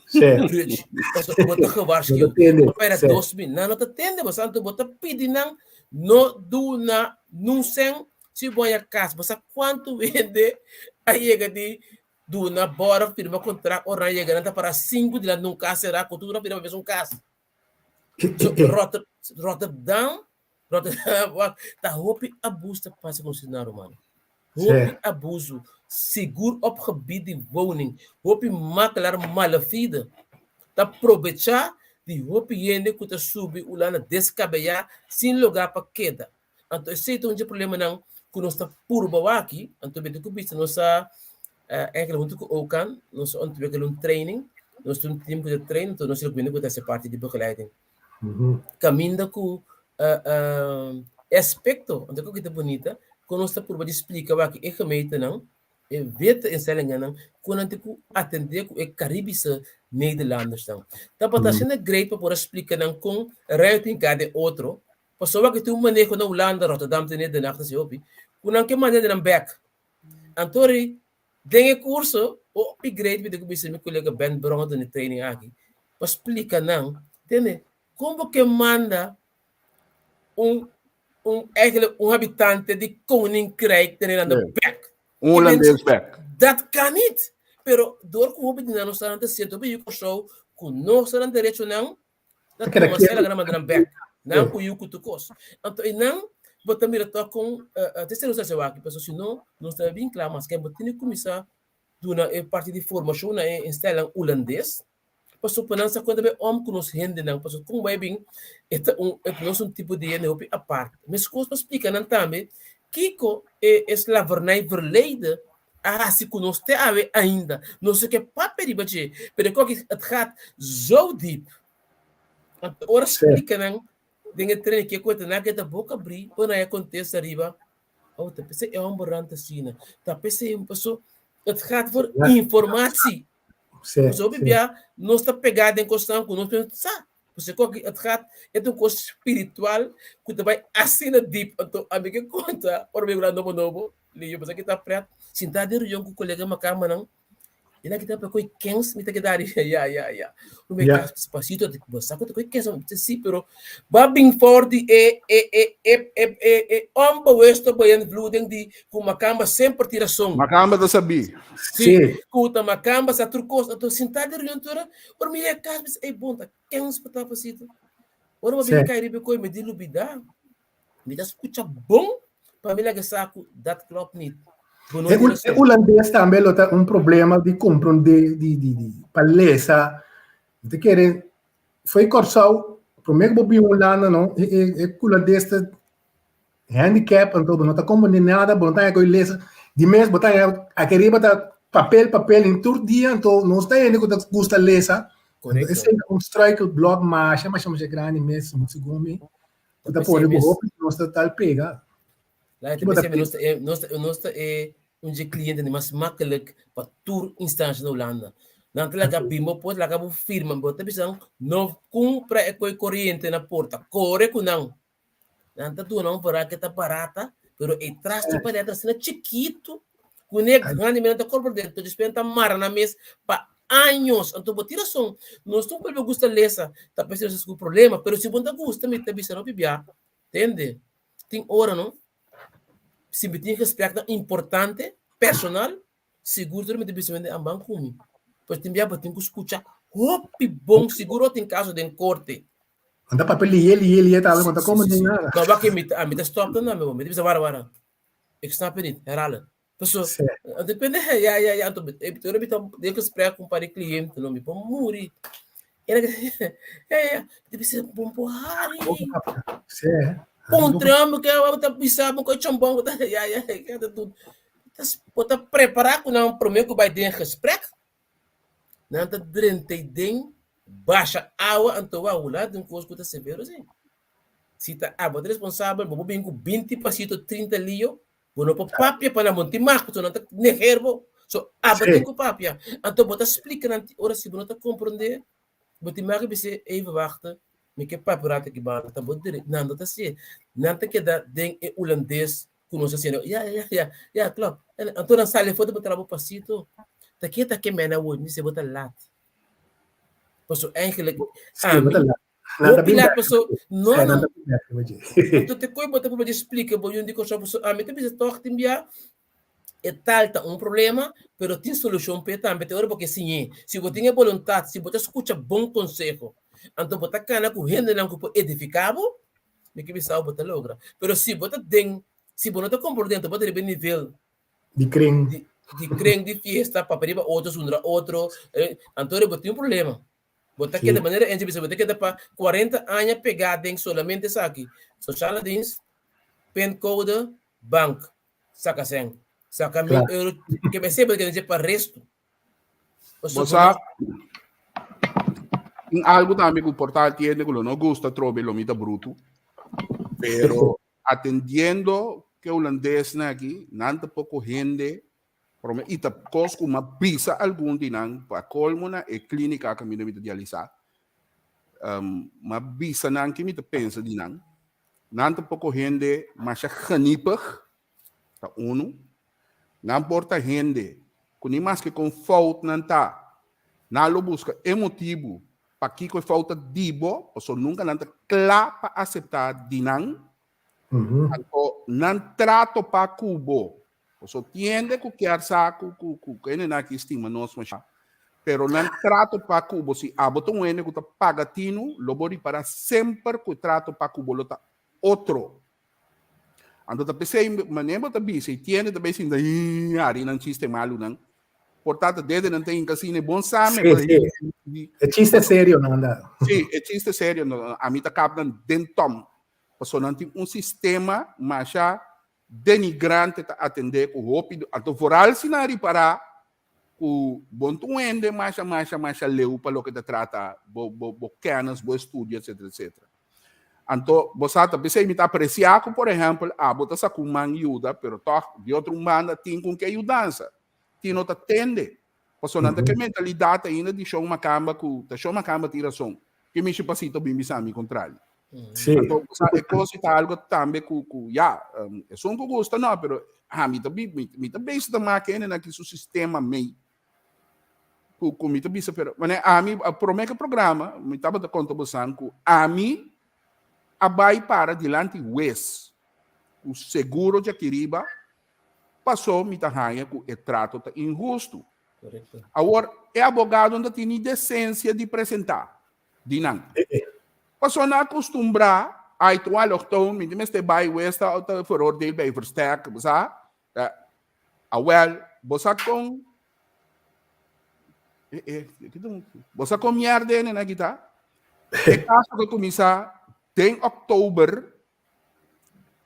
Direito. Bota gewaarski. Opera 2 mil. Não te atende. Você não bota pedir não. Não duna não sem Se põe a casa, você quanto vende, aí chega de duna, bora, firma contrato, ora chega para 5 de lá num caso, será que tu não firma mesmo um caso. So, Rotterdam, tá roupa abuso tá passa com o cenário, mano. Roupa abuso, seguro op gebied de woning, roupa makelaar malafide, tá aproveitar de roupa yende que tá subir o lá na descabear sem lugar para queda. Então, esse é um problema não, que nós tá puro aqui, então bem que bicho nós tá eigenlijk muito ook kan, nós ontwikkelen training, nós temos tempo de treino, então nós temos que essa parte de begeleiding. Caminda com aspecto, onde que é bonita, quando nós está por explicar que é gemeente não, é wet instellingen não, quando a gente atender com é caribische Nederlanders não. Então, para sendo great para explicar não com ruimte em cada outro, pessoa que tu manejo na Holanda, Rotterdam, tem de nacht se opi, quando que manejo na back. Antori, dengue curso, o upgrade me de que meu colega Ben Bronco de training aqui, para explicar não, entende? Como que manda um habitante de Koninkrijk aan de back? Holandês back. Dat kan niet. Pero door que o obediente não está antes certo, bem o show com não está antes direito não, dat kan mas ela grama na back. Não com o tu cos. Então e não botar mira to com terceiro se eu aqui, pessoal, senão não está bem claro, mas que botar ni começar duna parte de formação na instalam holandês. Passo penança quando bem homem que nos rende não, passo com bem bem é um tipo de ene a parte. Mas coisa para explicar não também, Kiko é slavernij verleden. Se nós temos ainda, não sei o que papel de bater, mas het gaat zo diep. Ora explica não, dengue treino que conta na que da boca abrir, ou na acontece arriba, ou tá pensei é berante assim, tá pensei pessoa, het gaat voor informatie. Zo bibia, nós está pegado em questão com nós pensar. Você que é um coisa espiritual que vai assim na deep, então a minha conta, por meu grande novo, liyo basta kita preto, sintado yung ko colega makama não, ina kita pa koi kens mita kita ri ya. O meu caso pasito de basta ko koi kens sim, pero babing for the omba westo bayan vluding di com makamba sempre tiração. Makamba da sabi. Sim. Kuta makamba sa turcos, então sintado yung tura, por meu caso é bom, tá kens pa pasito. Ora babing kai ribe koi me dilubida. Me das escuta bom. Família que saco, dat klopt niet. E holandês também tem problema de compra de palesa. De querer foi corsal, primeiro bobi Holanda não, e holandês tem handicap, então não tá como nem nada, não tá com lesa. De mês botar a querer botar papel em todo dia, então não está ainda que gosta lesa. Esse é um strike block mas é grande mesmo, muito segundo. Tá por o roupa não está tal pega. Lá nós é cliente mais makkelijk para tour instância na Holanda. Não tem lá bimbo pode lá cabo firma, bota bisão não compra é coi corrente na porta, corre com não. Não tá tu não para que tá barata, pero e traz tu para dentro assim chiquito, com ne grande menina corpo dentro, despenta mar na mesa para anos. Então botira som, nós não pode gostar lesa, tá pensando esse problema, pero se bonda gosta me tá bisão bibia. Entende? Tem hora não? Se me tem respeito importante, personal, seguro me deve ser a banco comigo. Pois tem que escutar, bom, seguro tem caso de corte. Anda papel ele tá vendo como nem nada. Não vai que me stop não meu, me deve ser vara. Example niet, herhalen. Pessoal, depende ja, então eu me que esperar com para cliente, não me pôr muri. Deve ser bom porra. Encontramos que eu estou pensando que eu chambão, tudo. Então, preparar com um primeiro que vai ter respeito. Não está dentro baixa água, então vai lá de coisa que está severo assim. Se está água responsável, vou bem com 20 passito 30 lio, vou não pôr papia para não montar mais, porque não está neherbo. So água tem com papia. Então vou explicar na hora se você não está compreender, vou te mais que você even wachten. Me que papo que bala tá bom direito não tá assim não tá que da den holandês com nós assim ja claro então na sala foto botar o passito tá que mena hoje me se botar lá posso eigenlijk Nada O pilar bem pessoa, não, nada não. bem Então te coi botar para explicar, bom, eu digo só pessoa, a mim tem que tocar timbia é tal tá um problema, pero tem solução para também, tem hora porque sim, se você tem vontade, se você escuta bom conselho, então você cana com renda não que edificável, me que bisa botar logra. Pero se você tem, se você não está comportando, você tem nível de creme. de creme de fiesta para pedir outros outro, então você tem um problema. Botar que de maneira em você queda para 40 anos pegada em solamente isso aqui. Social Dins, pen code, bank, saca 100. Saca €1,000 que me sempre que dizer para resto. Você em algo também que o portal tiene que não gosta trobe lo mita bruto, pero atendiendo que holandês na aqui, nanta pouco gente, e ta cosco uma pisa algum dinang para colmo na e clínica que me mita dializar. Uma bisa nang que me pensa dinang, nanta pouco gente, mas a ganipig, tá uno, não importa gente, com mais que com falta não tá. Nalo busca emotivo para que com falta dibo, ou nunca não está claro para aceitar dinang, então não trato para cubo, ou tiende que quer saco que ele não estima nós mas pero não trato para cubo se abotou ele que paga tino, lobori para sempre que trato para cubo lota outro. Então tá pensei maneira tá bem, se tiende também sim daí ari não sistema malu não. Portanto, desde não tem casino bom sabe. É chiste sério, não anda. Sim, é chiste sério. A mim tá captando dentom. Porque não tem um sistema mas já denigrante para atender com o rápido. Então, foral cenário para o bom tuende mas leu para o que te trata, bo canas, bo estudo, etc, etc. Então, você tá pensando me apreciar, por exemplo, botar sa com uma ajuda, pero toque de outro manda tem com que ajudança. Tino ta tende. Paso nanta que mentalidade ainda de show uma cama com ta show uma cama tira som. Que me chupacito bem bisami contrário. Sim. Então, é coisa tá algo também com já, é som que gosta não, pero me tá bem se da máquina naquele sistema meio. Com me tá bisa pero, mas a mim promete programa, me tava da contribuição com a mim abai para dilante West. O seguro de Aquiriba passou me tahanha com o trato tá injusto. Correto. Agora, é advogado onde tem decência de apresentar. Dinang. Passou a acostumbrar a atuar o me diz que vai o esta outra for dele vai verstek, você a well, você com você com merda na guitarra. É caso que começa em outubro.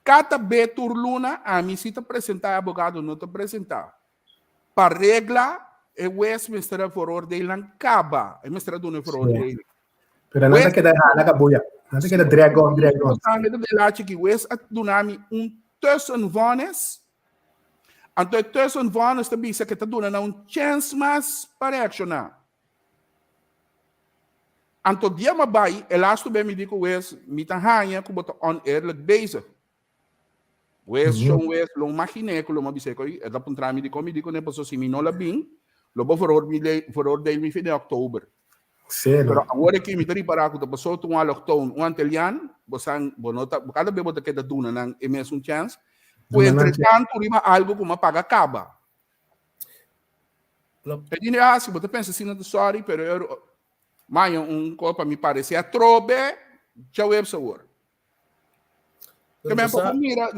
Cada beturluna a mim se te apresentar advogado não te apresentar. Para regra é Westminster for ordem acaba. É Westminster do for ordem. Pero nada que da boia. Nada que da dragon. Sabe de lá que West do nome tussenvones. Então tussenvones também se que tá dando chance mais para accionar. Então dia mais vai, elasto bem me digo West, me tá hanha que botar on air bezig. West long machine que lo mabise ko é da puntra mi di ko ne posso si minola bin lo bo for ordem mi fine october. Sério. Pero agora que me tari para ko da passou tu um october um antelian bosan bonota cada bebo da que da duna nang ms chance. O entretanto riba algo como paga acaba. E dine se você pensa assim não sorry pero eu mas copa me parece a trobe já web sabor. Também para mira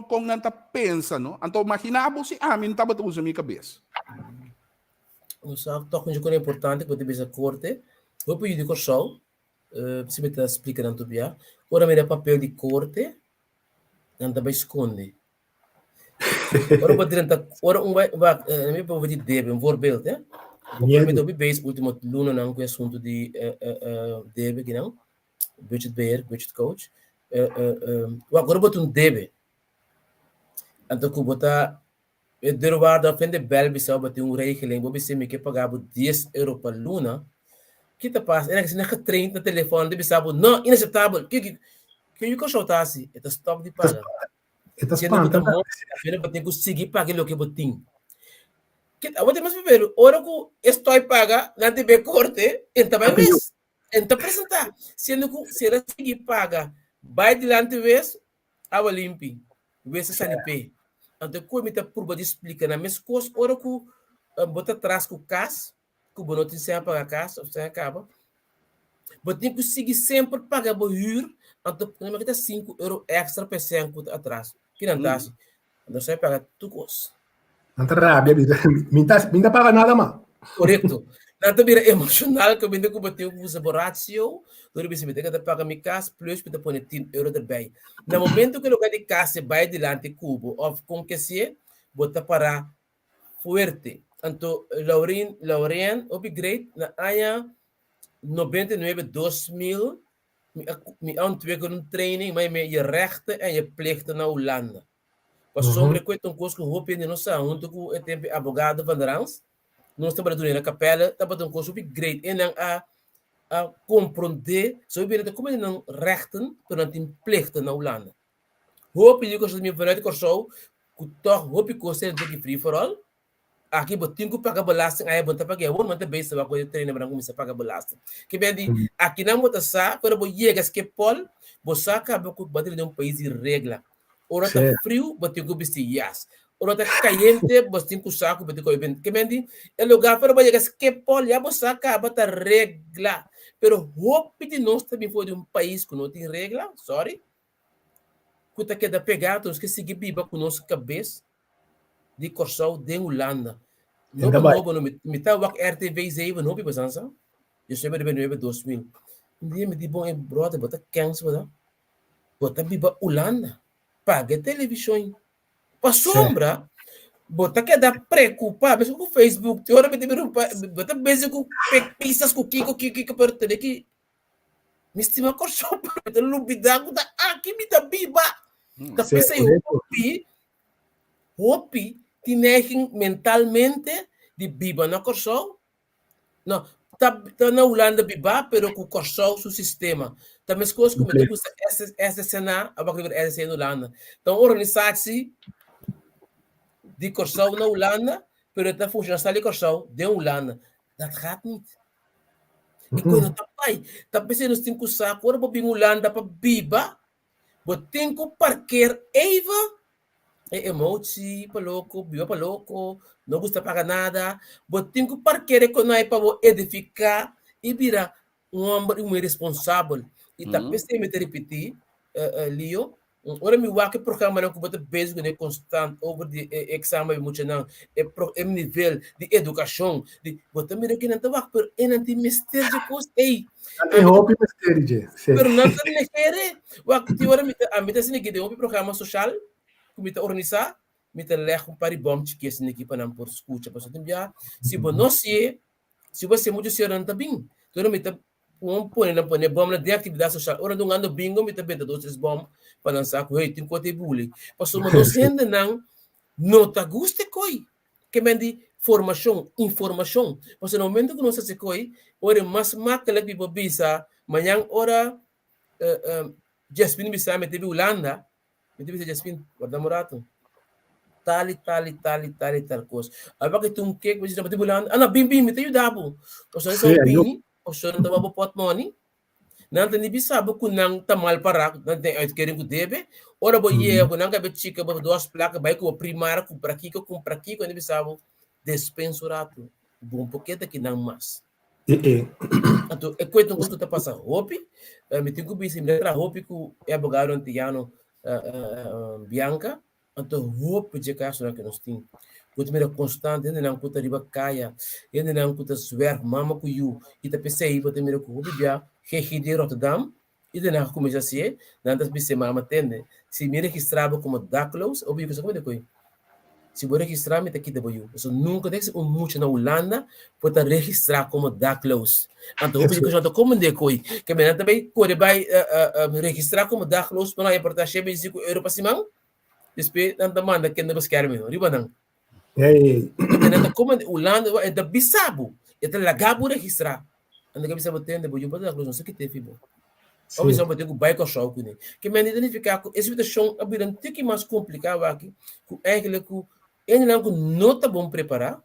com não tá pensa, não? Então imaginava se mim não tava usando minha cabeça. O sabe toque de coisa importante que deve ser corte. Vou pedir de corção, se me tá explicando tudo bem. Ora mira papel de corte, não tá bem esconde. Ora pode tentar, ora vai me pode de debe, voorbeeld, né? Porque me dobi base último luna não com assunto de debe, que não? Budget bear, budget coach. Agora botar debe. Então que botar derivado a frente bel bisa botar regeling, vou se me que pagava €10 por luna. Que tá passa? É que se não que 30 telefone de bisa não inaceitável. Que eu consultasse, é stop de pagar. É tá espanta. Eu vou ter que seguir pagar o que botin. Que agora temos ver, ora que estou paga, não te be corte, então vai ver. Então, apresentar. Sendo que se ela seguir paga, vai delante vez, ava limpi. Vez se sanipe. Então, como está por de explicar na mesma coisa, ora que bota atrás com o cas, que o bonote sem pagar cas, ou sem acaba. Mas tem que seguir sempre pagar o huur, então, não é que 5 euros extra para 100 atrás. Que não está assim. Então, você paga tudo coisa. Não tá rabia, minta paga nada, mano. Correto. Nanti bira emosional que benda ko bateu com usa borracho, dori bisa benda que paga mi casa plus kita põe 10 euros erbij. No momento que o lugar de casa vai delante cubo, of com que se bota para fuerte. Então, Lauren, upgrade na aya 99 2000 mi ontwikkelen een training, maar je rechten en je plichten naar Hollanda. Pas sobre quanto um curso que o de nossa junto com o tempo advogado van der Rans, nós estamos na capela, estamos um curso upgrade e não a compreender sobre como é não rechten durante um plichten na Hollanda. Hoop je que me vanuit Corso, que toch hoop je kosten de free for all. Aqui botinho que paga belasting, aí bota pagar um, mas também se vai coisa treina para começar a pagar belasting. Que bem de aqui não bota sa, quando você chega que pol, você acaba com bater de um país de regra. Ora tá frio, botinho que vestir yes. Ora tá caliente, botinho que saco, botinho que bem. Que bem de el lugar para você chegar que pol, já você acaba tá regra. Pero hope de nós também foi de um país que não tem regra, sorry. Que tá queda pegado, que seguir biba com nossa cabeça de Corso de Holanda. Não me tá o RTV 7 não biba sansa. Eu sei bem 2000. Dia me di bom em brother, bota cansa, bota biba Holanda. Paga televisão. Pa sombra, bota que dá preocupar, mas com o Facebook, te ora me bota beijo com pisas com que para ter que me estima Corso para lubidago da aqui me dá biba. Tá pensei hopi tinegem mentalmente de biba na Corso. Não, tá na Holanda biba, pero com Corso o sistema. Também as coisas como tu custa essa cena, a bakar essa cena na Holanda. Então organização de Corso na Holanda, pero tá funcionando ali Corso de Holanda. Dat gaat niet. E quando tá pai, tá pensando nos cinco sacos, ora para Holanda para biba, tem que parquear Eva. Emotie, paloko, biba paloko, não gusta pagar nada, mas tem que parquear com nós para edificar e virar um homem responsável. E também se me repetir, Leo, ora me vai que programa não que bota basic né constante over de exame emocional, é nível de educação, de bota me que não tá vai por não tem mistério de coisa, ei. Tem hobby mistério de. Pero não tá nem querer. Wa que ora me a meta se que de um programa social que organizar, me leg um paribom que esse aqui para não por escuta, para também se você se você muito serão também, então me põe bom na de atividade social, ora não ando bingo me também dá outros bom para lançar com ele tem cote bullying, passou uma docente não tá gosta coi, que mende formação, informação, você no momento que não se coi, ora mais macla que bisa, manhã ora Jasmine bisa me teve Holanda. Me dice Jasmine, guarda morato. Tal coisa. Aí que tu que você está bulando. Ah, não, bim, me te ajudava. O senhor só bim, o senhor não tava pot money. Não tem nem sabe que não tá mal para, não tem aí querem que deve. Ora boie, eu não cabe chica, duas placas, vai com o primário, compra aqui, quando ele sabe despensurato. Bom, porque daqui não mais. Então, é coisa que tu tá passando. Hope, me tem que pensar, me tra hope que é abogado antiano. Bianca, então roupa de casa que nós temos. Quando me constante, ainda não custa riba caia, ainda não custa swer, mama com you, e tá pensei, vou ter me recuperar já, que de Rotterdam, e de não começar a ser, não tá pensei mama tende, se me registrava como Daklos, ou bem como é que se vou registrar me tá aqui depois, eu nunca desse muito na Holanda, vou tá registrar como Daklos. Então eu pedi que já tô como de coi, que me também quando vai registrar como Daklos, para não importar chebe 5 euros para cima, depois não demanda que não buscar mesmo, riba não. Então como Holanda é da bisabo, é da lagabo registrar. Anda que bisabo tem depois eu para Daklos, não sei que tem fibo. Ou bisa pode go baik show com ele. Que me identificar com esse situação abrirante que mais complicado aqui, com eigenlijk ele não tá bom preparar.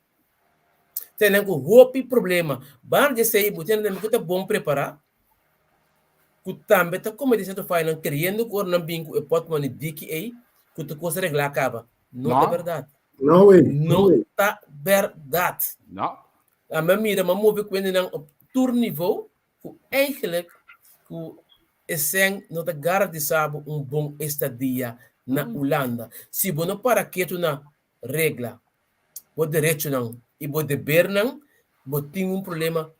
Tem não roupa problema. Bar de sei, botem não tá bom preparar. que também está como de certa forma querendo que o não bingo e pode mandar dique aí que tu coisa reglar acaba. Não é verdade. No way. Não está verdade. Não. A minha mira, mas move quando não op tourniveau, que eigenlijk que esse não está garantizado bom estadia na Holanda. Se você não para quieto na regra, o direito não e o dever não, você tem problema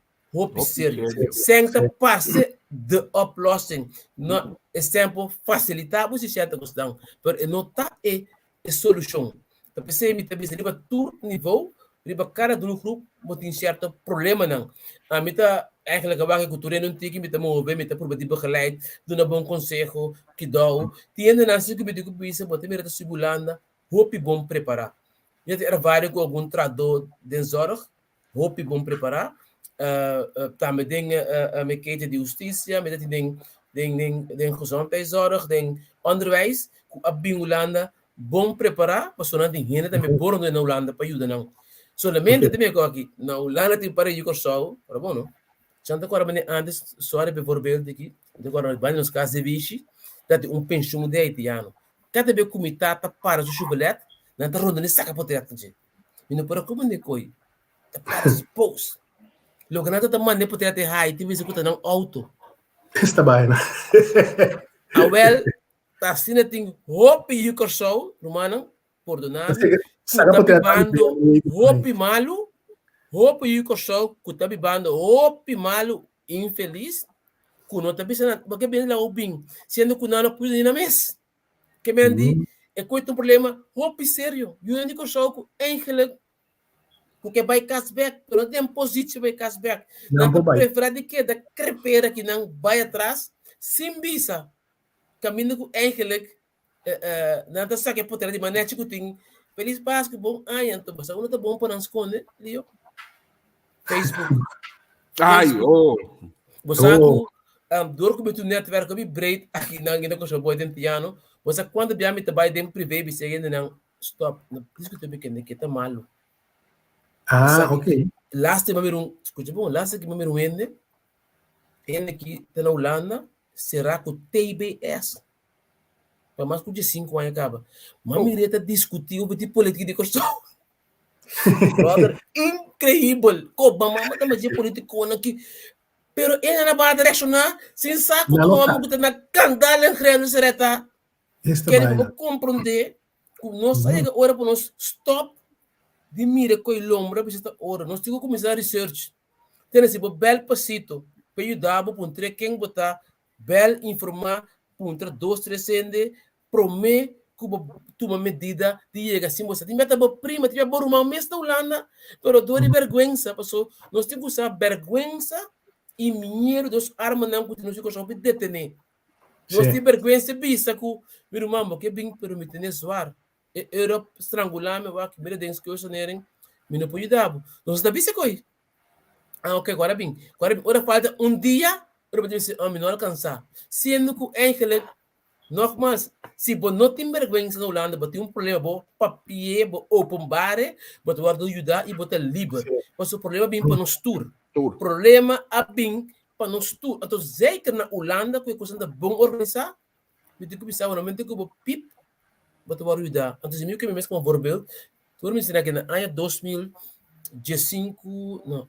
sério. Sem passe de oplossing, não é sempre facilitar você certa questão, mas não está a solução. Então, você me também riba tour nível, riba cada grupo, mas tem certo problema não. A mim tá eigenlijk waar ik cultura não tem que me mover, me por bater begeleid, doen een bom consejo, que dou. Tiende na se que me digo bisa, bote me reta subulanda, hope bom preparar. Já era vários com algum tradutor de zorg, hope bom preparar. Também tem a mekete de justiça, met den gezondheidszorg, den onderwijs, a bem Holanda bom preparar, mas não tem gente também bom na Holanda para ajudar não. Solamente também aqui na Holanda tem para ir com sol, para bom não. Santa agora antes só era bijvoorbeeld aqui, agora vai nos casos de Vichy, dat pensão de haitiano. Cada vez que me tata para o chocolate, não tá rodando saca para ter gente. E não para como nem coi. Tá para expose. Logo nada tá mandando para ter Haiti, vê se que tá não auto. Esta baina. A well, tá assim tem hope e o show, romano, perdonado. Tá bibando hope malo. Hope e o show, que tá bibando hope malo, infeliz. Que não tá pensando, porque bem lá o bem, sendo que não pode ir na mesa. Que me andi, é coisa um problema, hope sério. E o único show que eigenlijk porque vai cashback, não tem positivo vai cashback. Não prefere de que da crepeira que não vai atrás, sim bisa. Caminho com eigenlijk, não tá só que pode ter de maneira que tem feliz Páscoa, bom, ai, então você não tá bom para não esconder, Leo. Facebook. Você dor que tu netwerk bi breed aqui na ainda com o boy dentiano, você quando bia me trabalha dentro privé, você ainda não stop, não discute bem que tá malo. Ok. Last time escuta bom, last que me ruende, que tá na Holanda, será que o TBS para mais de 5 anos acaba. Mas me reta discutir o tipo política de construção. Brother, incrível. Obama mata mais de político aqui. Pero ele na barra direcionar, sem saco, tu vamos botar na candala em crendo sereta. Queremos compreender que nós chega hora para nós stop de mira com o lombra para esta hora. Nós temos que começar a research. Tem esse bel passito para ajudar para puntre quem botar bel informar puntre 2 3 cende promet que uma medida de chega assim você tem meta prima tinha bom uma mês da Holanda, pero dor de vergonha, passou nós temos que usar vergonha e dinheiro dos armas não que nós ficamos só detener. Nós temos vergonha bisa que meu irmão que bem permitir zoar e Europa estrangular me vai que me dens que eu sonerem me não pode dar. Nós da bisa coi. Ok, agora bem, agora falta dia, eu vou dizer, não alcançar. Sendo que eigenlijk nogmaals, se você não tem vergonha na Holanda, você tem problema, você papier, você open bar, você vai ajudar e você é livre. Mas o problema é bem para nós tour. O problema é bem para nós tour. Então, zeker na Holanda, que é coisa bom organizar, você tem que pensar, no momento que você pip, você vai ajudar. Então, se eu que me mesmo como voorbeeld, tu me ensinar que na ano 2015, não,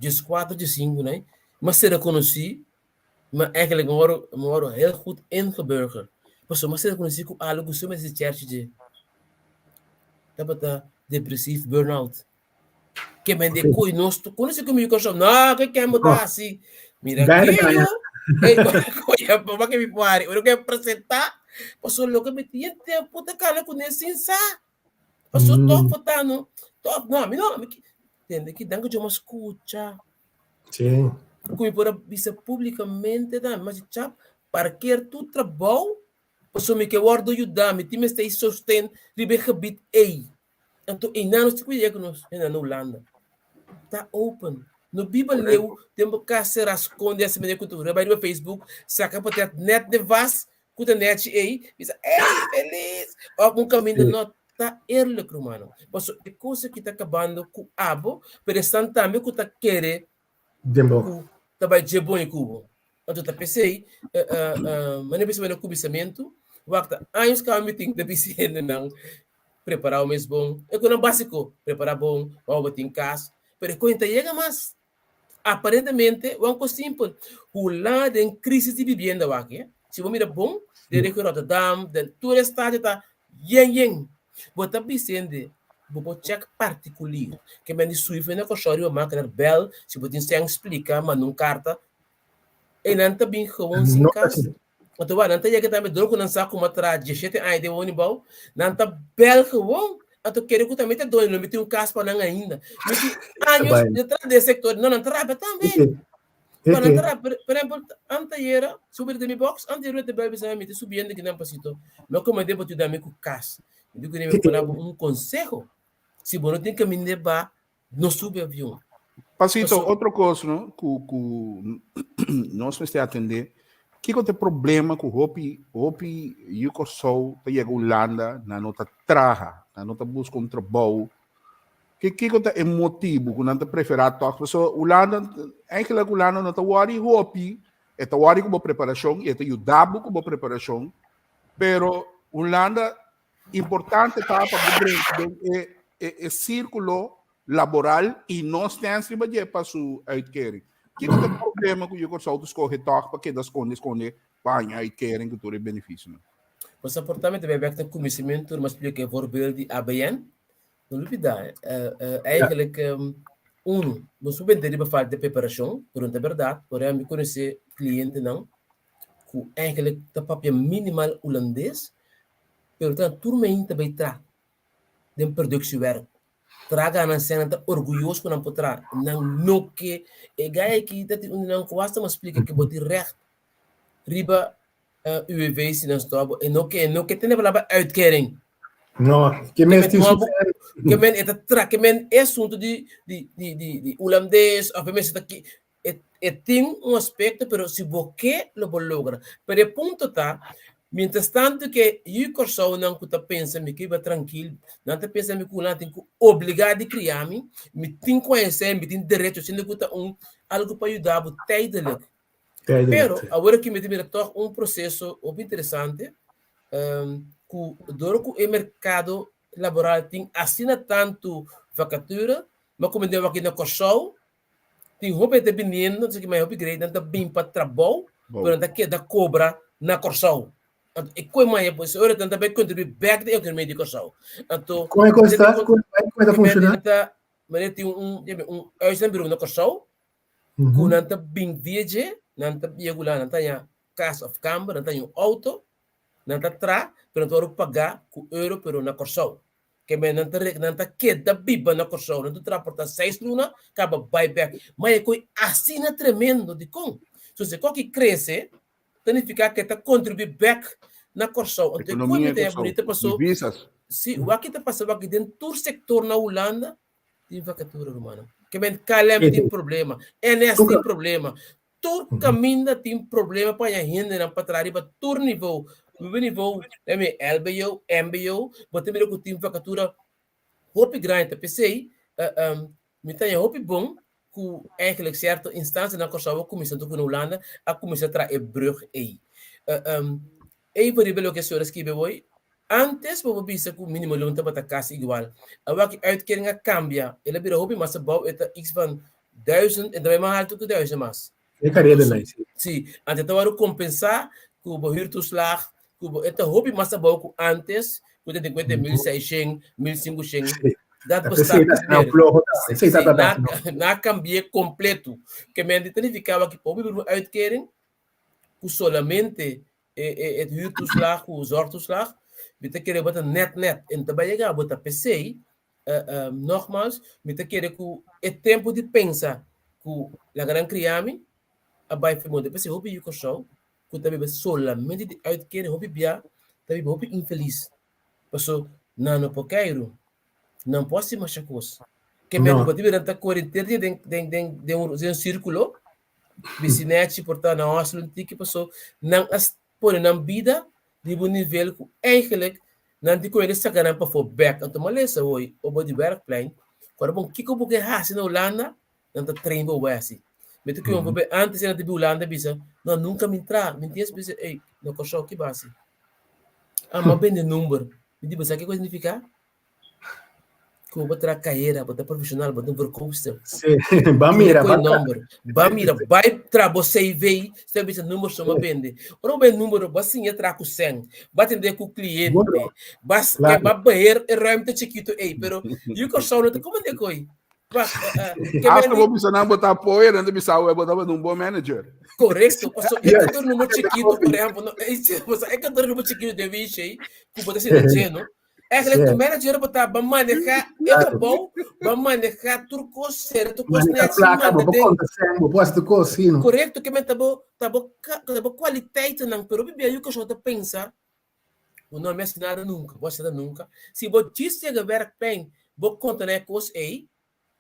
14, 15, né? Mas se reconheci, maar eigenlijk worden heel goed ingeburgerd. Maar soms zijn het ook algo zo met de church dat het depressief burn-out. Que men de coi nós conhece como eu sou não que quer mudar assim mira aqui eu para que me pare eu quero apresentar passou logo me tinha tempo de cara com esse insa passou top fotando top não entende que dá que eu me escuta sim como por bisa publicamente da mas chap para que tu trabalho passou me que guardo ajudar me time está sustento ribe gebied ei então em nós te cuida que nós na Holanda tá open no Bíblia leu tem que ser esconde essa maneira cultura vai no Facebook saca para ter net de vas com a net ei bisa ei feliz algum caminho não tá eerlijk romano mas é coisa que tá acabando com abo pero estão também que tá querer dembo tá vai de bom em cubo Então, eu pensei, mas não pensei no cubicamento, wakta, anos que eu me tenho que pensar não preparar o mês bom. É que não básico, preparar bom, vamos botar em casa. Mas quando chega mais, aparentemente, é uma coisa simples. O lado em crise de vivenda, se você mira bom, desde que Rotterdam, todo o estado está yen. Você está pensando, você check particular, que me diz Swift, não é que eu choro, eu máquina bel, se você tem explicar, mas não carta, e não está bem como sem Não casa. assim. Então, não está chegando também, dor que não sabe como atrás, de jeito aí de onde bom, não está bel que bom. Então, quero que também te doe, não me tem caso para não ainda. Me tem anos Vai. detrás desse sector, não trabalha também. Para Eke. entrar, por exemplo, antes era subir de mi box, antes era de baby me te subindo que não passito. Não como devo te dar com cas. Eu digo que me pôr um conselho. Se você não tem que me levar, não sube avião. Pasito, outra coisa, não? Nós temos que atender. Que tem problema com o Hopi e o Kosovo, que chega a Holanda, na nota traja, na nota busca um trabalho. Que é motivo que não te prefere a toque? Porque Holanda, eigenlijk Holanda não está worry Hopi, está worry com a preparação, está ajudando com a preparação, pero Holanda, importante está para o círculo laboral e nós temos que fazer para sua uitkering. Que é o problema que eu só escolher toque para que das esconde para a uitkering que tu é benefício? Mas apartamento vai ver que tem conhecimento, mas explica voorbeeld die ABN. Não duvida, eigenlijk, você vender para fazer de preparação, por uma verdade, por exemplo, conhecer cliente não, que eigenlijk de papel minimal holandês, portanto, turma também traz de productiewerk. Traga na cena tá orgulhoso com não potrá, não que é gaia que tá não gosta mas explica que botar recht riba UWV se não está e não que tem para uitkering. Não, que men que men é tra que men é assunto de holandês, obviamente está aqui tem um aspecto, pero se você lo logra, pero o ponto tá mientras tanto que eu corso não que tá pensa me que vai tranquilo, não tá pensa me que não tem que obrigado a criar me tem que conhecer, me tem direito sendo que tá algo para ajudar o tijdelijk. Pero agora que me tem um processo interessante, que duro que o mercado laboral tem assina tanto vacatura, mas como deu aqui na Kosovo, tem roupa de menino, não sei que mais roupa grande, não tá bem para trabalho, mas não queda cobra na Kosovo. E como é pois ora também contribui back de economia de Kosovo. Então, como é que está? Como é que funciona? Mas tem exemplo na Kosovo, que não tá bem viaje, não tá bem lá, não tá casa of camber, não tá auto, não tá tra, pero não tá pagar com euro pero na Kosovo. Que men não tá queda biba na Kosovo, não tá transportar 6 luna, acaba buyback, mas é coi assina tremendo de com. So se qualquer cresce, significa que está contribui back na Kosovo. Então, como é bonita passou, se o aqui está passando aqui dentro do sector na Holanda, tem vacatura romana. Que men Caleb tem problema, NS tem problema, todo caminho tem problema para a gente não para trás para todo nível. No nível LBO, MBO, você me que tem vacatura roupa grande, pensei, me tem roupa bom, que eigenlijk certa instância na Kosovo, comissão do na Holanda, a comissão tra e brug aí. Aí por exemplo que a senhora escreve hoje, antes para você que o mínimo não está para casa igual, agora que uitkering cambia, ele vira roupa mas bom, é x van 1000 e também mais alto que 1000 mais. É carreira lá. Sim, antes estava compensar que o hirtuslag esta roupa mais bom antes, quando tem 1.600, 1.500, dá para estar na cambia completo, que me identificava que o povo uitkering, que solamente é hirtuslag, o zorgtoeslag, você querer botar net, então vai chegar a botar PC, nogmaals, você querer que é tempo de pensar, que a grande criame, a baixo de PC, roupa e o show, que também solamente de uitkering, roupa bia, também roupa infeliz. Porque não poqueiro, não posso mais coisa. Que mesmo quando tiver tanta quarentena de um círculo, vizinete, portanto, não acho que passou, não põe na vida de um nível que eigenlijk não te conhece essa ganância para back. Então, maleza hoje, o body workplan, quando bom que eu vou na Holanda, não te treino assim. Meto que antes era de Holanda, bisa, não, nunca me entrar, me tinha bisa, ei, no coxão que base. Ah, mas bem de número. Me diz, sabe o que significa? Que botar carreira, botar profissional, botar verkoopster. Sim, Bamira, número. Bamira, vai tra você vê, você vê número só vende. Ora bem número, assim entra com 100, vai atender com o cliente, vai que vai banheiro é realmente chiquito, ei, pero e o coxão não tem como é coi. Hasta vou precisar botar apoio, não bisa eu botar num bom manager. Correto, passou é que número chiquito, por exemplo, é que número chiquito de vixe aí, que botar assim de não. É que o manager botar para manejar, é bom, para manejar tudo certo, tudo certo, correto, que tabo qualidade não, pero bem aí que eu estou pensar, o nome é nada nunca, você nunca. Se você chega a ver bem, vou contar né coisa aí,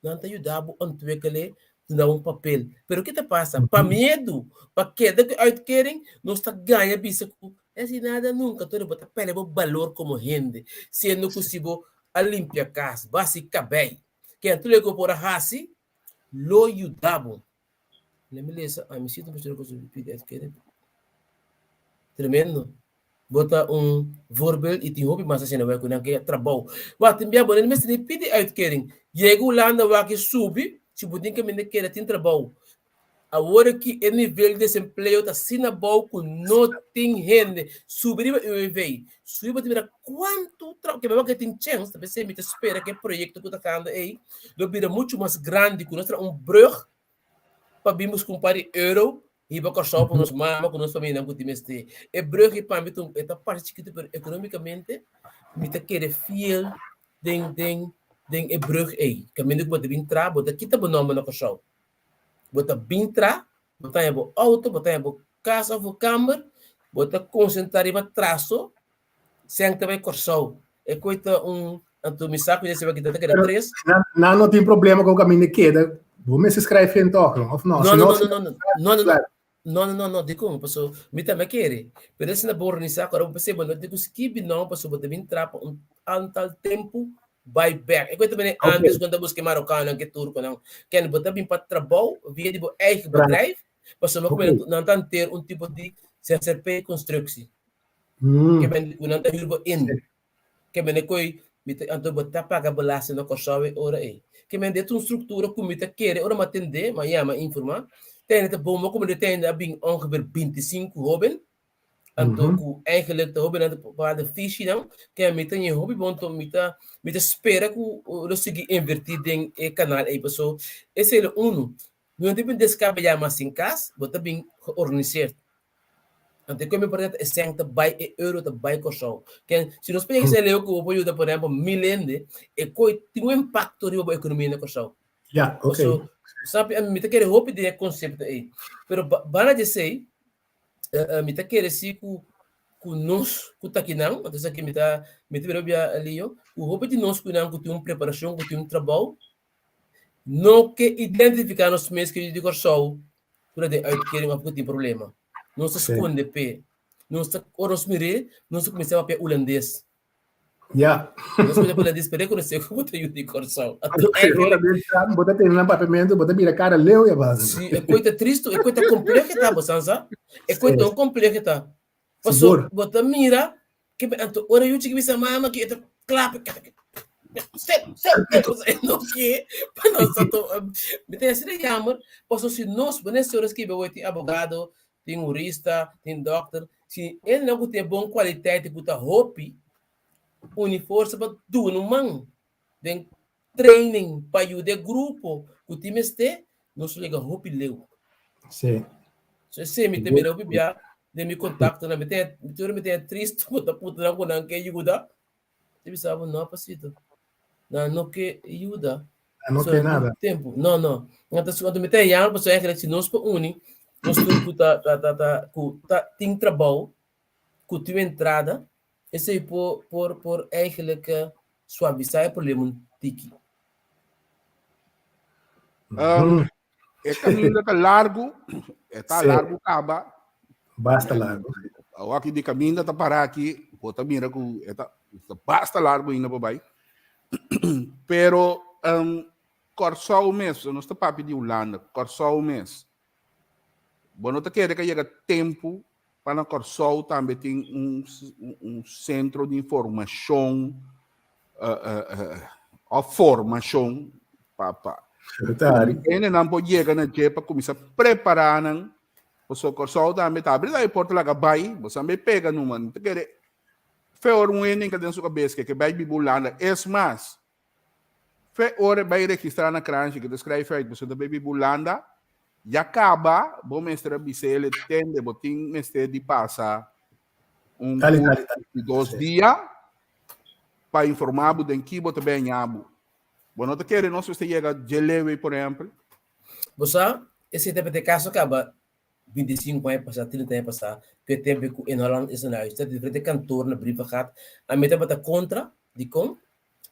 não te ajudar a ontwikkelen, te dar papel. Pero o que te passa? Para medo, para queda que uitkering, não está ganha bisa é assim nada nunca, todo bota pele bo valor como rende, sendo possível a limpia casa, basicamente. Que tu lego por a hasi, lo ajudava. Lembra-se, a me sinto muito com o tremendo. Bota voorbeeld e tem hobby mas assim não é com que trabalho. Wat tem bem bom, mas tem pede uitkering. Chego lá na vai que sube, se botem que me quer tem trabalho. Agora que o nível de desemprego está sendo bom, não tem renda, subir o veio. Subir para ver quanto trabalho, que mesmo que tem chance, talvez você me espera que o projeto que está fazendo aí, lo vira muito mais grande, que nós brug, para virmos comparar euro, e para coxar para nós mama, com nós família, com o time este. É brug e para mim, é parte que economicamente, me está querendo fiel, den brug aí. Que me digo, bota bem tra, bota aqui tá bom nome na coxar. Bota bintra, bota em auto, bota em casa ou câmara, bota concentrar em traço, sem também corção. É coisa anto me saco de ser que tá que era 3. Não tem problema com o caminho de queda. Vou me se escrever em toque, ou não? Não, digo, passou, me também quer. Pero se na borra ni saco, eu pensei, não digo skip não, passou bota bintra antal tempo buy back. Eu também antes quando eu busquei marocano que turco não, que não botar bem para trabalho, via de eigen bedrijf, passou não não ter tipo de CCP construção. Que ben não tá hirbo in. Que ben coi anto botar paga belasting no kosawe ora aí. Que ben de estrutura como te quer, ora matende, mas chama informar. Tem het bom como de tem bem ongeveer 25 hoben. Anto ku eigenlijk de hobby naar de visie dan, que me tem hobby bom to me espera que eu segui invertir em canal aí pessoal. Esse é o não tem descabe já mais em casa, bota bem organizado. Anto como me parece é sempre by euro de by costo. Que se nós pegamos esse leu que o apoio da por exemplo milende, é coi tem impacto na economia na costo. Yeah, okay. So, sabe, me tem que hobby de conceito aí. Pero bana de sei me tá querendo se com nós que tá aqui não, até aqui me tá bem ali o roupa de nós que não que tem uma preparação, que tem um trabalho, não que identificar nos meses que de corso, por de querem uma tem problema, não se esconde pé, não se oros mire, não se começa a pé holandês. Yeah. Nós podemos holandês para reconhecer como tem de corso. Bota tem um papamento, bota mira cara leu e a base. Sim, é coisa triste, é coisa complexa, tá, você é coisa complexa, tá. Passou, bota mira, que anto ora eu tive essa mama que é clap, não que, para nós me tem esse chamar, passou se nós, nesse horas que eu tenho advogado, tem jurista, tem doctor, se ele não tem boa qualidade, puta roupa, uniforme para tu no mão, tem training para ajudar grupo, o time este, nós liga roupa leu. Sim. Se me tem melhor bibia de me contacto na me tem triste puta não com que ajuda você sabe não passito não que ajuda não tem nada tempo não então quando me tem já você é que nós por uni nós tudo tá tem trabalho com tua entrada esse aí por eigenlijk suavizar o problema tiki é caminho tá largo tá largo acaba basta largo. O aqui de caminho tá parar aqui, bota mira com basta largo ainda babai. Pero corso o mês, não está papi de Holanda, corso o mês. Bueno, te quer que chega tempo para Corsol também tem um centro de informação, a formação, para ele não pode chegar na dia para começar a preparar, o Corsol também está abrindo a porta lá que vai, você também pega no mano, te quer Feor um ene que tem sua cabeça que vai bibulanda, mais. Feor vai registrar na crunch que descreve feito, você da bibulanda, e acaba, bom mestre Bicele tende, botim mestre de passar de 2 dias para informar o den que botar bem abo. Bom, não te quer não se você chega de leve, por exemplo. Você, esse tempo de caso acaba 25 anos passar, 30 anos passar, que o tempo que em Holanda é na está diferente cantor na briga gaat, a meta bata contra de com,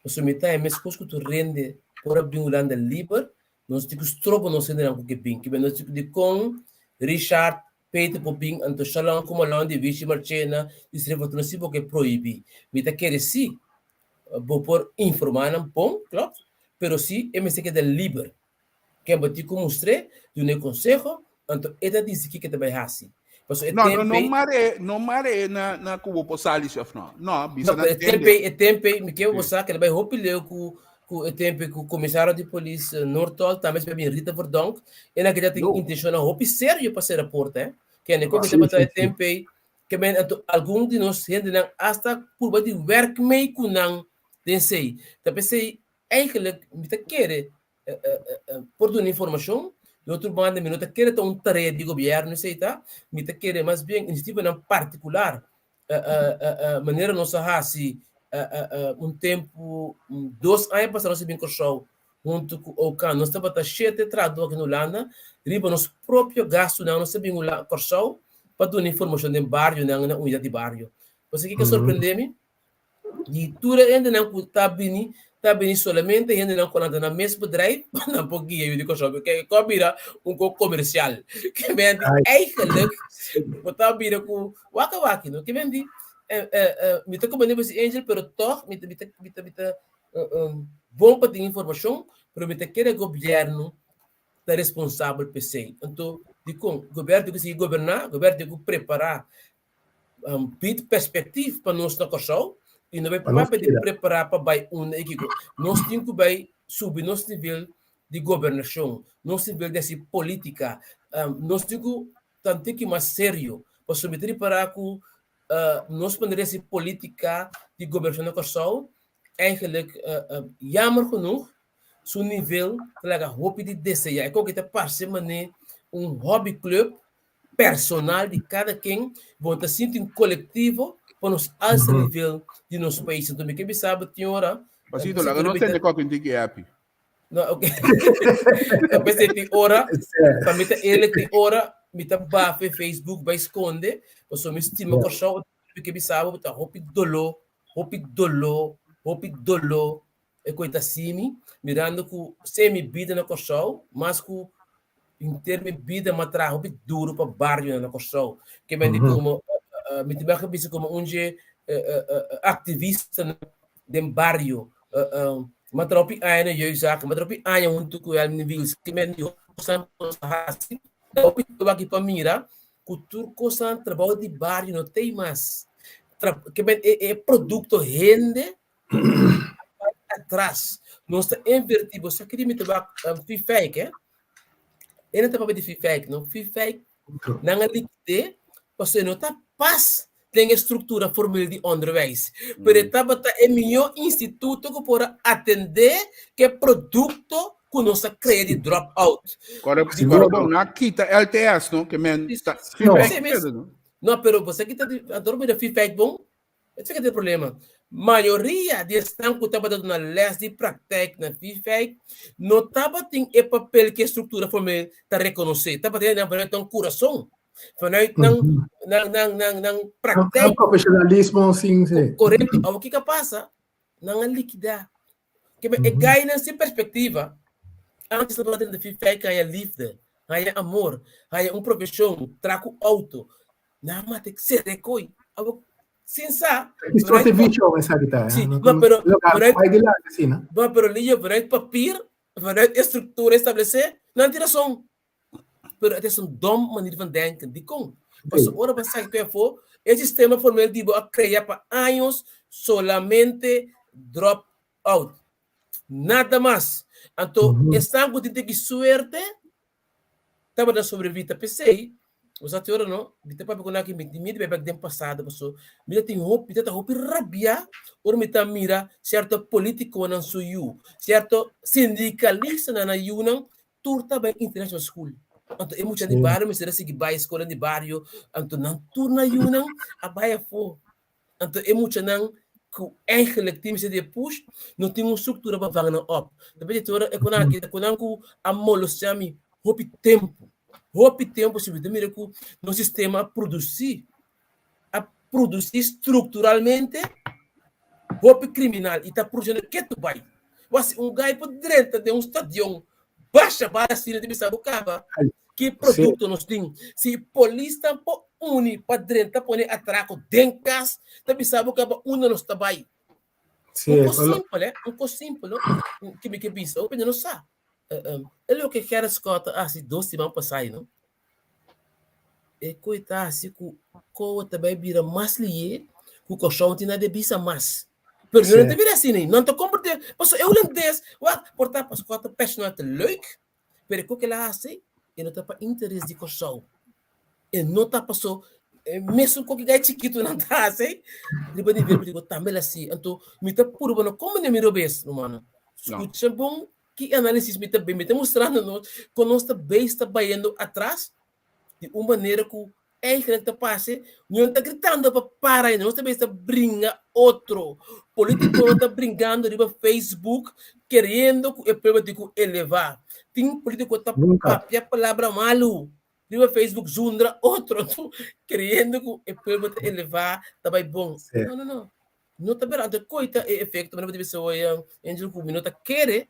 o sumita é mesmo que tu rende por abrir Holanda livre, nós temos tropo não sendo não que bem, que nós temos de com Richard Peter Poping anto shalom como lá de Vichy Marchena, escreve tudo assim porque proíbe, meta quer sim, vou por informar um bom, claro, pero sim é mesmo que é livre, que é bati como mostrei, de um conselho. Então, ele disse que também é assim. Não mare na cubo posali chef não. Não, bisa na tempo, me quero mostrar que ele vai roubar com o tempo que o comissário de polícia Nortol também vai vir Rita Verdonk, e na que já tem intenção de roubar sério para ser reporte, que é como que vai tempo que bem algum de nós gente não hasta por de work meio com não desse. Também sei eigenlijk me te querer por uma informação. Outro banda minuto quer ter tarefa de governo, sei tá? Me te quer mais bem iniciativa em particular, maneira nossa raça, tempo 2 anos passaram se bem com o show, junto com o can, nós estava cheio de tradutor aqui no Holanda, riba nosso próprio gasto não se bem com o show, para dar informação de bairro, na unidade de bairro. Você que surpreende-me? E tudo ainda não está bem solamente ainda não quando na mesmo drive não pouquinho eu digo só que combina comercial que vende eigenlijk botar bira com waka não que vende me tá como esse angel pero toch me bom para ter informação pero me tá querer governo tá responsável por isso então digo governo que se governar governo que preparar perspectiva para nós na coção e não vai para preparar para vai equipe. Nós temos que subir nosso nível de governação, nosso nível de política, nós temos que mais sério para submeter para que nós poderíamos ser política de governação na Kosovo, eigenlijk jammer genoeg, zo'n nível que hobby de desejar, é como que está parceiro hobby club personal de cada quem, vão estar sentindo coletivo para nos alto nível de nosso país. Então, me sabe, tem hora. Mas isso lá, não tem qual que é happy. Não, ok. Eu pensei tem hora, para mim ele tem hora, me tá bafe Facebook, vai esconde, eu sou me estima com show, que sabe, tá hopi dolo, e coisa assim, mirando com semi vida na show, mas com em termos de vida matra hopi duro para bairro na show, que me como me tiver que como ativista de bairro, matropi aina juizak, matropi aina untuk ku al nível que me dio santos assim, da opi aqui para mira, cultura coisa trabalho de bairro não tem mais, que é produto rende atrás, não está invertido, só queria me tomar fake, ele não está de fake, não fake, não é liquidez, você não está paz, tem estrutura formal de onderwijs. Pero estava é melhor instituto que para atender que produto que nossa crédito de dropout. Agora, na quita LTS, não? Que men está. Não, pero você que está a dormir de feedback bom, esse que é o problema. Maioria de estão que estava dando na les de prática na feedback, não estava tem o papel que a estrutura formal está reconhecer. Estava tendo na verdade um coração. Vanuit ng praktijk. Professionalismo, sim. Correto. O que passa? Não é liquidar. Que é ganha sem perspectiva. Antes de falar de feedback, há liefde, há amor, há profissão, trago auto. Não, mas tem que ser recolhe. Sem sa. Isso é vídeo, essa guitarra. Sim, pero líder, vanuit papel, vanuit estrutura estabelecer, não tem razão. pero het is een dom manier van denken. Die komt. Pues ahora vas a que fue el sistema formal digo a crear para años solamente drop out. Nada más. Entonces, están con que suerte. Estava da sobrevita PC. Os atores não, bita para pegar aqui me de bebê tempo passado, passou. Me tem roupa, rabia, ou me tá mira certo político na suyu, certo sindicalista na yunang, turta bem international school. Anto é muito de bairro, mas será que vai escola de bairro, anto não turna yunang, a baia fo. Anto é muito não que eigenlijk team se de push, não tem uma estrutura para vangen op. Depois de é quando a molos chami roupa tempo. Hope tempo se você mira que no sistema produzir estruturalmente hope criminal e está produzindo que tu vai mas gai por dentro de estadião baixa para assim de pensar o caba que produto nós tem se polícia por uni para dentro põe atraco dencas tá pensar o caba uma nós tá vai um coisa simples que me que bisa o não sabe ele o que quer Scott assim 2 semanas passadas não e coitado assim que o também vira mais lié que o chão tinha de bisa mais pero não te vira assim não te compreende mas eu holandês portar para Scott personal te leuk pero o que ela assim e não tá para interesse de cochão e não tá passou mesmo com que gai chiquito não tá assim depois de ver digo também assim então me tá puro bom como nem me robes mano escuta bom que análise me está mostrando quando nós está baiando atrás de uma maneira que eigenlijk passa, não está gritando para parar, nós também está brincando outro político está brincando no Facebook querendo que o povo elevar, tem político está papia palavra malo no Facebook zundra outro querendo que o povo elevar está bem bom, não está bem, então coita é efeito, mas não deve ser Angel que não está querer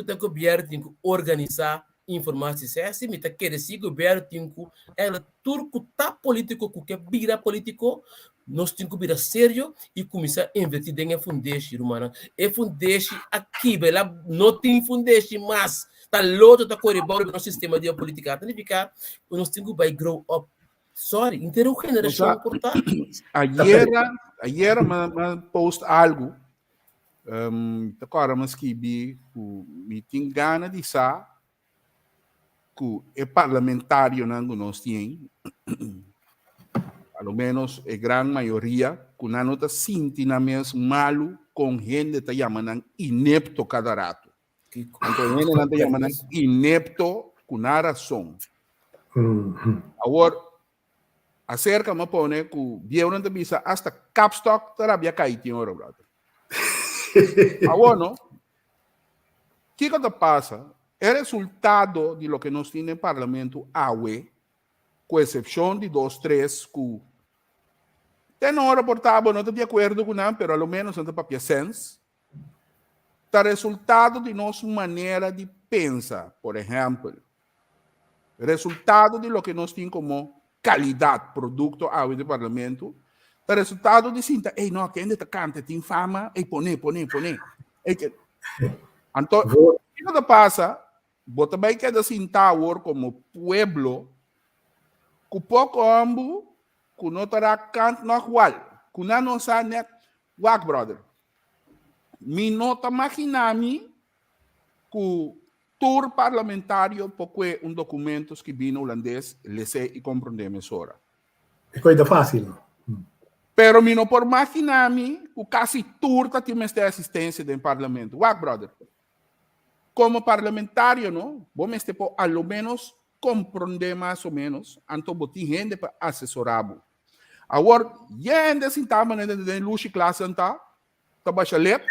o governo tem que organizar informação se me tá querer se o governo tem que ela turco tá político que vira político nós temos que virar sério e começar a investir em fundação humana e fundação aqui ela não tem fundação mas tá loto tá correndo no sistema de política significa nós temos que vai grow up sorry inteiro geração importante ayer me post algo agora mas que me tem gana de sa que é parlamentário não nós tem pelo menos a grande maioria que não está sentindo mesmo malo com gente que chamam inepto cada rato então ele não está chamando inepto com a razão agora acerca me pone que viu não te bisa hasta capstock terabia caído ora brother agora, o que passa? É resultado de lo que nós temos no parlamento AUE, com exceção de 2, 3 que tem hora portável, não estou de acordo com nada, mas ao menos não tem papel sense. Está resultado de nossa maneira de pensar, por exemplo. Resultado de lo que nós temos como qualidade, produto AUE do parlamento. O resultado de cinta, não, que ainda está canta, tem fama, põe. Então, o que passa? Bota bem que é cinta agora como pueblo, que pouco ambu, que não terá canto no igual, que não sabe net, wak brother. Me nota imaginar-me que o tour parlamentário porque documentos que vino holandês, lese e compreendemos ora. É coisa fácil. Pero me não por imaginar-me que quase turta tem esta assistência do parlamento. Wak, brother. Como parlamentário, não? Vamos ao menos compreender mais ou menos, então botar gente para assessorar. Agora, gente sentava na luxo classe, tá bacharelete,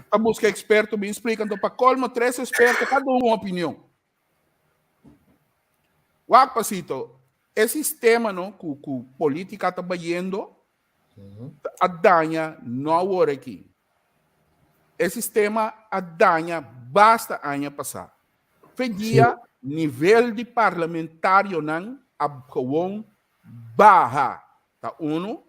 tá buscar experto, me explica, então para colmo 3 expertos, cada um uma opinião. Wak, pasito. Esse sistema não, que a política está batendo, a danha não agora aqui. Esse sistema a danha basta ano passado. Fedia nível de parlamentário não a gewoon barra. Tá 1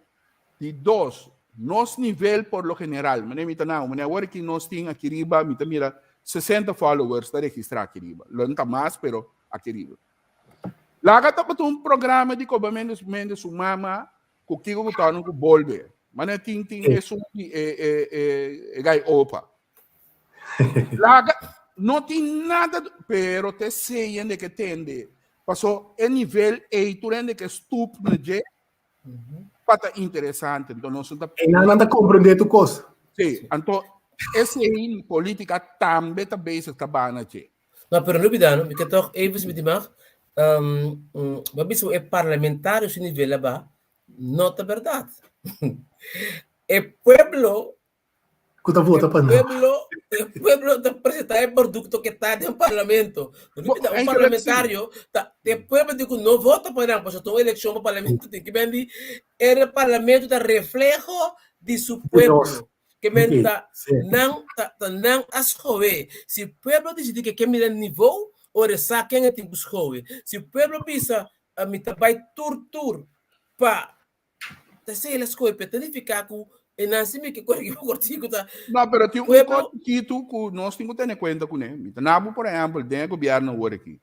e 2. Nosso nível por lo general, mas agora que nós temos aqui riba, mira 60 followers está registrado aqui riba. Não está mais, pero aquele. Lá que tá um programa de como Mendes Sumama, com que eu tô no bolbe. Mas não tem isso gai opa. Lá não tem nada, pero te sei onde que tende. Passou é nível e tu rende que estúpido de para interessante. Então nós não e não anda compreender tu coisa. Sim, então essa aí política também está bem se trabalha aqui. Não, pero não bidano, porque toch even se me dimag, mas isso é parlamentário se nível lá, não é verdade. É pueblo Kuta vota para não. o pueblo te apresenta el producto que está en el parlamento. Un parlamentario, el pueblo dice no vota para nada, pues una elección para el parlamento, que vende el parlamento da reflejo de su pueblo. Que vende não as jove. Se o pueblo decide que quer mirar nível, ora sabe quem é tipo jove. Se o pueblo pensa a mim vai tur para sei as coisas, para ficar com e nasce que cortico tá. Não, pero tem cortico que nós temos que ter em conta com ele. Então, por exemplo, tem governo agora aqui.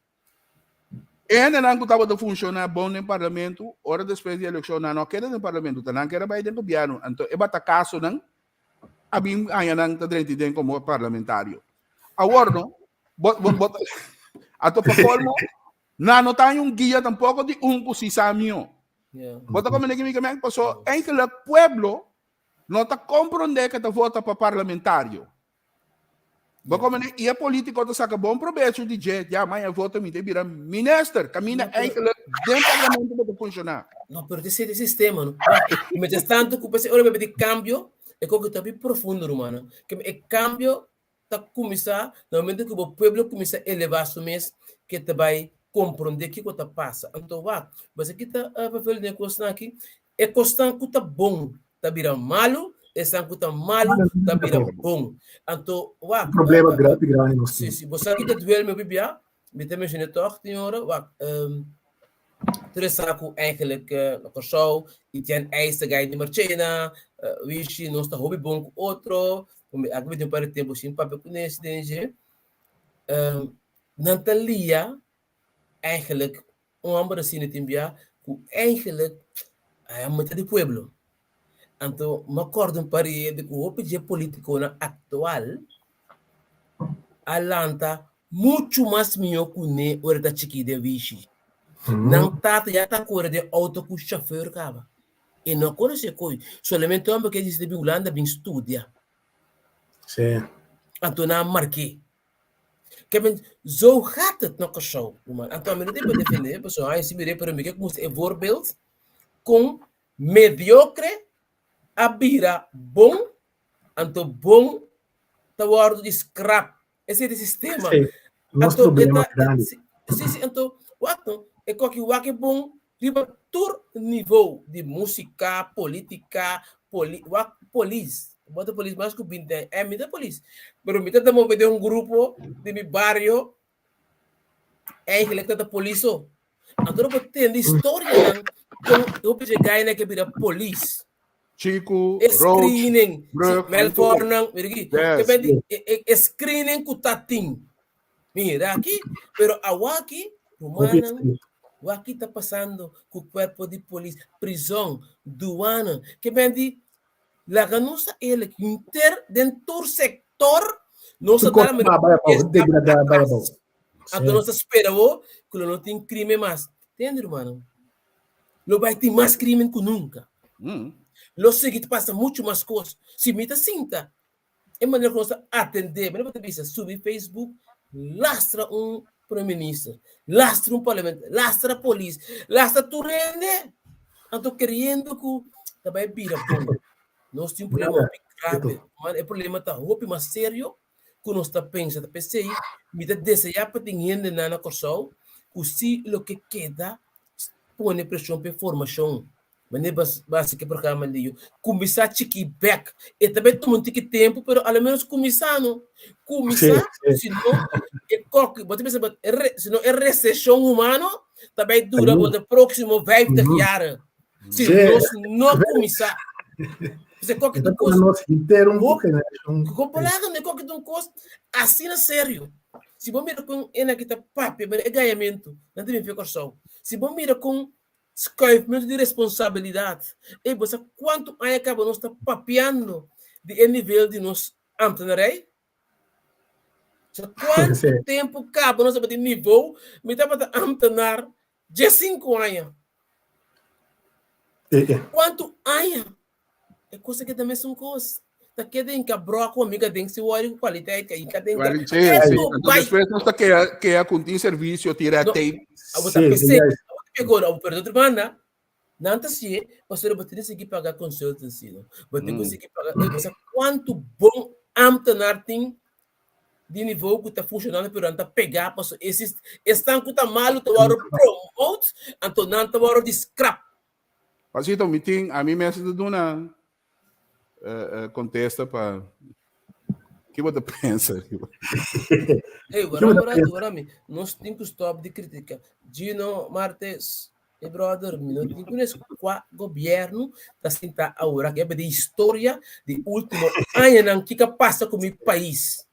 Ainda não estava a funcionar bom no parlamento, hora depois da eleição, não quer no parlamento, não quer vai dentro do governo. Então, é bata caso não, a mim ainda não está dentro como parlamentário. Agora, não, a tua forma, não tem um guia tampouco de posição meu. Bota como ninguém passou, é que o pueblo não está compreendendo que está vota para parlamentário. E a política está sacando bom proveito de jeito, já amanhã vota me virar ministro, caminha dentro do parlamento para funcionar. Não, pero esse sistema, não. Mas tanto que você olha de cambio, é coisa que está bem profundo, humano. Que o cambio está começar, no momento que o povo começa a elevar o mês, que te vai compreender o que está passando. Então, mas aqui está a ver o negócio aqui, é constante que está bom. Tá virando malo, esse ano tá malo, tá virando bom. Então, o problema grande não sim. Você aqui que duel meu bibia, me tem mencionado toch, tem hora, interessante eigenlijk no show, e tem esse guy de Marchena, wishi não está hobby bom com outro, agora tem para tempo sim, papel com esse DG. Natalia, eigenlijk, homem assim de timbia, que eigenlijk é muito de pueblo. Então, me acordo para de que o OPG político atual alanta muito mais melhor que o hora da chique de Vichy. Não tá já tá com de auto com chauffeur cava. E não conhece coisa. Somente homem que diz de Holanda vem estudar. Sim. Então, não marquei. Que men zo gaat het nog zo, man. Então, men tem para defender, pessoal, aí se me para mim que como é voorbeeld com mediocre a bira bom, então bom, tá o ordem de scrap. Esse é o sistema. Sim, nosso problema grande. Sim, então, é que é bom, riba todo nível de música, política, polícia. Bota polícia mais que o binte, é muita polícia. Mas me tenta mover um grupo de meu bairro, é que ele tenta polícia. Então, eu tenho história, eu pensei que que vira polícia. Chico, Screening, Melbourne, screening com tatim. Mira aqui, pero aqui, romana, aqui está passando com o corpo de polícia, prisão, doana, que vende la ganusa ele inter dentro do sector nossa dá então nós esperamos que não tem crime mais, entende, irmão? Não vai ter mais crime que nunca. Lo seguinte passa muito mais coisas. Se me sinta, é maneira que nós atender, mas não precisa subir Facebook, lastra primeiro-ministro, lastra parlamento, lastra a polícia, lastra tudo, né? Então querendo que também vira bom. Nós temos um problema grave, mas o problema está muito mais sério que nós está pensando. Pensei, me desejar para ter gente na corção, que se o que queda, põe pressão para formação. Mas é básico para cá, mandio. Começar a check back. E também toma um tempo, mas ao menos começar, não? Começar, senão, senão é recessão humana, também dura o próximo 20 anos. Se nós não começar. Você qualquer coisa. Nosso inteiro Comparado com qualquer coisa, assim é sério. Se você mira com ena que está papi, é ganhamento, não tem ficar só. Se você mira com escalfamento de responsabilidade, e você quanto aí acaba nós está papiando de nível de nós amtenarei? Quanto tempo acaba nós de nível, me está para amtenar de 5 anos. Quanto anos? É coisa que também são coisas. Tá que tem que broco amiga tem que se olhar qualidade que tem que depois nós tá que é com serviço tirar tape. Agora o perdão banda não tá se você vai ter que pagar consultancy, não. Vai ter que pagar quanto bom amtenar tem de nível que está funcionando para não pegar para esses estão que tá mal tá hora promote então não tá hora de scrap. Mas então meeting a mim mesmo de dona contesta para que você pensa? Ei, agora nós temos que stop de crítica. Gino Martes, brother, nós temos que o governo está sentado agora que é de história de último ano que passa com o meu país.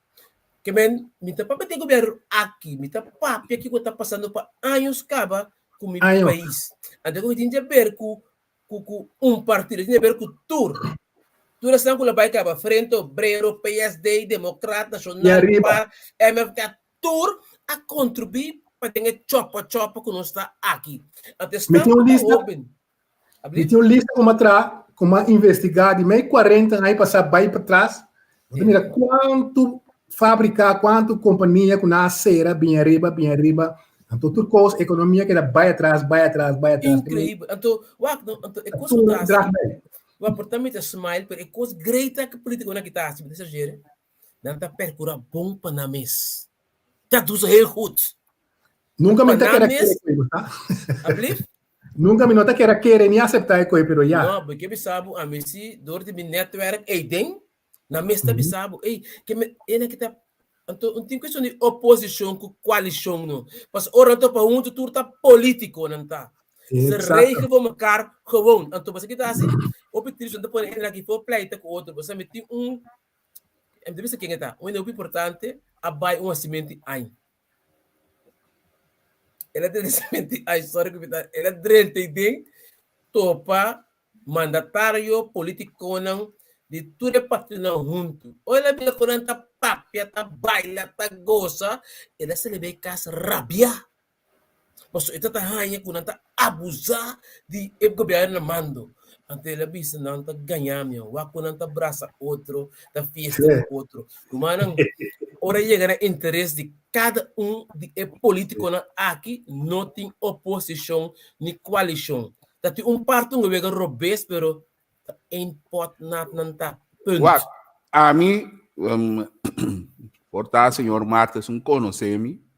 Que men, me tá para ter governo aqui, me tá para que está passando para anos caba com o meu país. Até que a gente ver com partido, a gente ver com o tour. Tudo isso que vai acabar frente ao Brero, PSD, Democrata, Nacional, MFK, tour a contribuir para ter chopa que nós está aqui. Me tem uma lista como investigar de meio 40 aí passar bem para trás. Mira quanto fábrica, quanto companhia com a cera bem arriba. Então, tudo coisa, economia que era vai atrás. Incrível. Então, é coisa o apartamento é smile, mas é coisa greita que a política que está assim, dessa gera. Não está percura bom para na mesa. Está dos recrutos. Nunca me nota que era querer, tá? Nunca me nota que era querer nem aceitar coisa, pero já. Não, porque eu sabe, a mim se dor de network, tem na mesa tá sabe, que é que tá. Então, não tem questão de oposição com coalição, não. Mas ora então para um tudo tá político, não tá. Se rei que vou marcar, gewoon. Então você que tá assim, o petição depois entra aqui for pleita com outro, você mete deve ser quem está. Um importante, abai semente aí. Ela tem semente aí, sorry que ela drente tem topa mandatário político não de tudo é patrinão junto. Olha bem quando tá papia, tá baila, tá goza, ela se leva casa rabia. Mas ita tá rainha quando tá abusar de governo mando. Ante ela bisa não tá ganhar meu, wa quando tá braça outro, tá fiesta outro. Humano, ora chega no interesse de cada de político na aqui não tem oposição nem coalição. Tá tem parte que vega robês, pero importante não tá. A mim, portar senhor Martes conhece-me.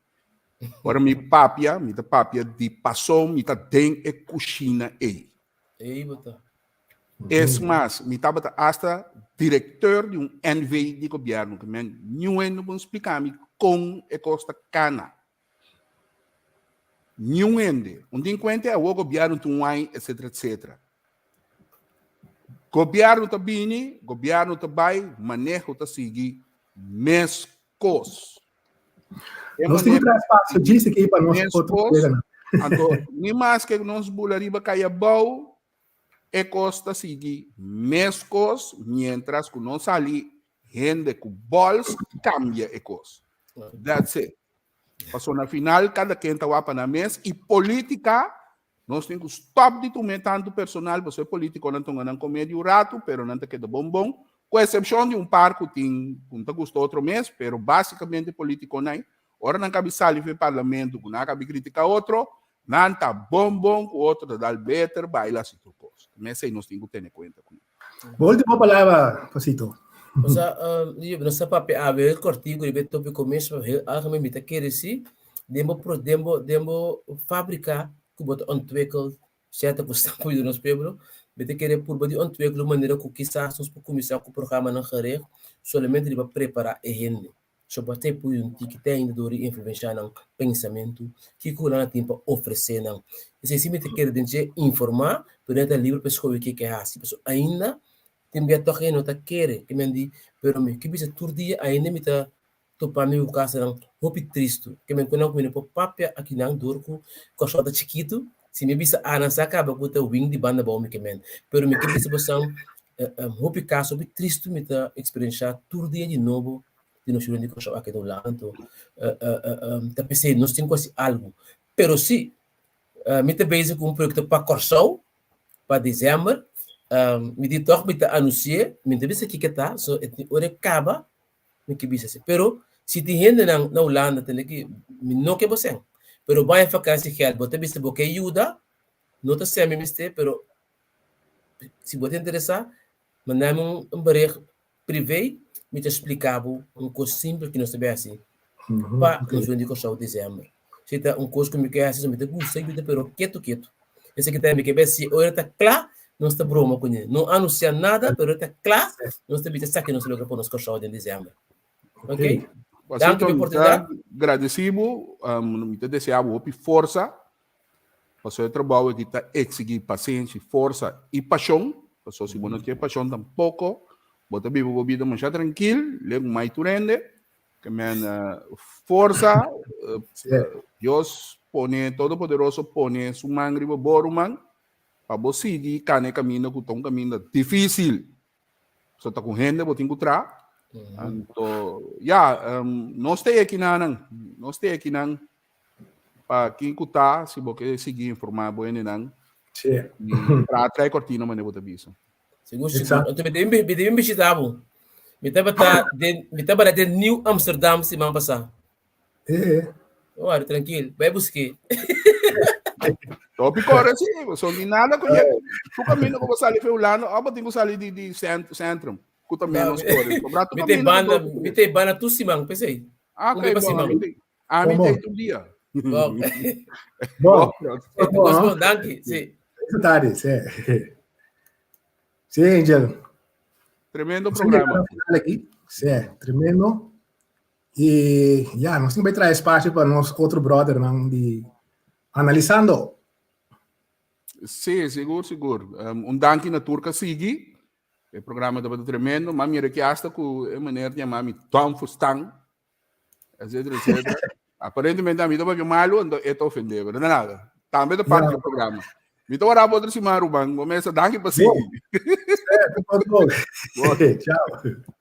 Ora mi papia de passou, mi tá tem e coxina aí. Es mais, mi tá hasta diretor de NV de governo que men nenhum não explicar me com e costa cana. Nenhum onde encontra é o governo tu etc. Governo tá bini, governo tá vai, manejo tá seguir mescos. Nós temos que dar espaço disso aqui para nós. Então, nem mais que nós bulariba caia bom, e costa seguir mescos, mientras que nós ali, gente com bols, cambia e coisa. That's it. Passou na final, cada quem está lá na mesa, e política, nós temos que stop de tomar tanto personal, você é político, não tem comédia o rato, pero não tem que dar bombom, com exceção de par que tem, não gostou outro mês, pero basicamente político não é. Ora não cabe sair para o parlamento, não cabe criticar outro, não está bom, com outro dá better, baila se tu coisa. Mas aí nós temos que ter em conta. Última palavra, Pasito. O sea, não sei para a ver cortigo e beto para começo, a me mita querer se dembo fabricar que bota ontwikkel certa questão por nós pueblo, bete querer por body ontwikkel maneira que quizás nós por começar com o programa não querer, somente para preparar a gente. Sobre até por que tem ainda influenciar no pensamento que o não tem para oferecer não. Se simplesmente quer dizer informar, durante o livro pessoa que é assim, pessoa ainda tem que tocar não tá querer que me diz, pero me que bisa todo dia ainda me tá para mim o caso era hopi triste, que me conhece com o papel aqui na Dorco, com a chota chiquito, se me bisa a não acaba com o wing de banda bom que men, pero me que bisa você hopi caso hopi triste me tá experienciar tudo dia de novo de nós churando com a aqui do lado, tá pensei nós temos quase algo, pero se me tá base com um projeto para Corsol para dezembro, me di toch me tá anunciar, me tá bisa que tá, so ora acaba me que bisa, pero se tem gente na Holanda tem que não que você, pero vai ficar se quer, você bisa porque ajuda, não tá sempre me este, pero se você interessar, mandamos um barreiro privê, me te explicava coisa simples que nós sabemos assim, para nos vender com o dezembro. Se tá coisa que me quer assim, me te gusta, pero quieto. Esse aqui também que se ora tá claro, não está broma com ele, não anuncia nada, pero tá claro, nós também está que nós logo para nos coxar em dezembro. Ok? Danke pela oportunidade. Agradecido, me desejar força, para o trabalho que está exigir paciência, força e paixão. Porque se você não tem paixão tampouco, você vive uma vida mais tranquila, leva mais turende, que força, Deus põe, todo-poderoso põe sua mão riba boruman, para você seguir caminho que um caminho difícil. Você está com gente, você tem que entrar. Então, nós temos aqui não, para quem está, se você seguir informar, bueno não, para atrair cortina, mas não vou te avisar. Seguro. Então, me devem visitar, me estava de New Amsterdam semana passada. Olha, tranquilo, vai buscar. Top agora sim, só de nada conhece. O caminho que você ali foi lá, eu tenho que sair de centro. Kuta menos cores. Me tem bana tu simang, pensei. Ok, me tem tu dia. Bom, danke. Sim. Tarde, sim, Angel. Tremendo programa. Aqui, sim, tremendo. E nós temos que trazer espaço para nós outro brother, não, de analisando. Sim, seguro. Danke na turca sigue. O programa estava tremendo, mas me requiasta com a maneira de chamar Tom Fustang, etc. Aparentemente, a mim estava malo, então eu estou ofendendo, não é nada. Também é parte do programa. Me estou orando para aproximar o banco, começa a dar aqui para seguir. Tchau.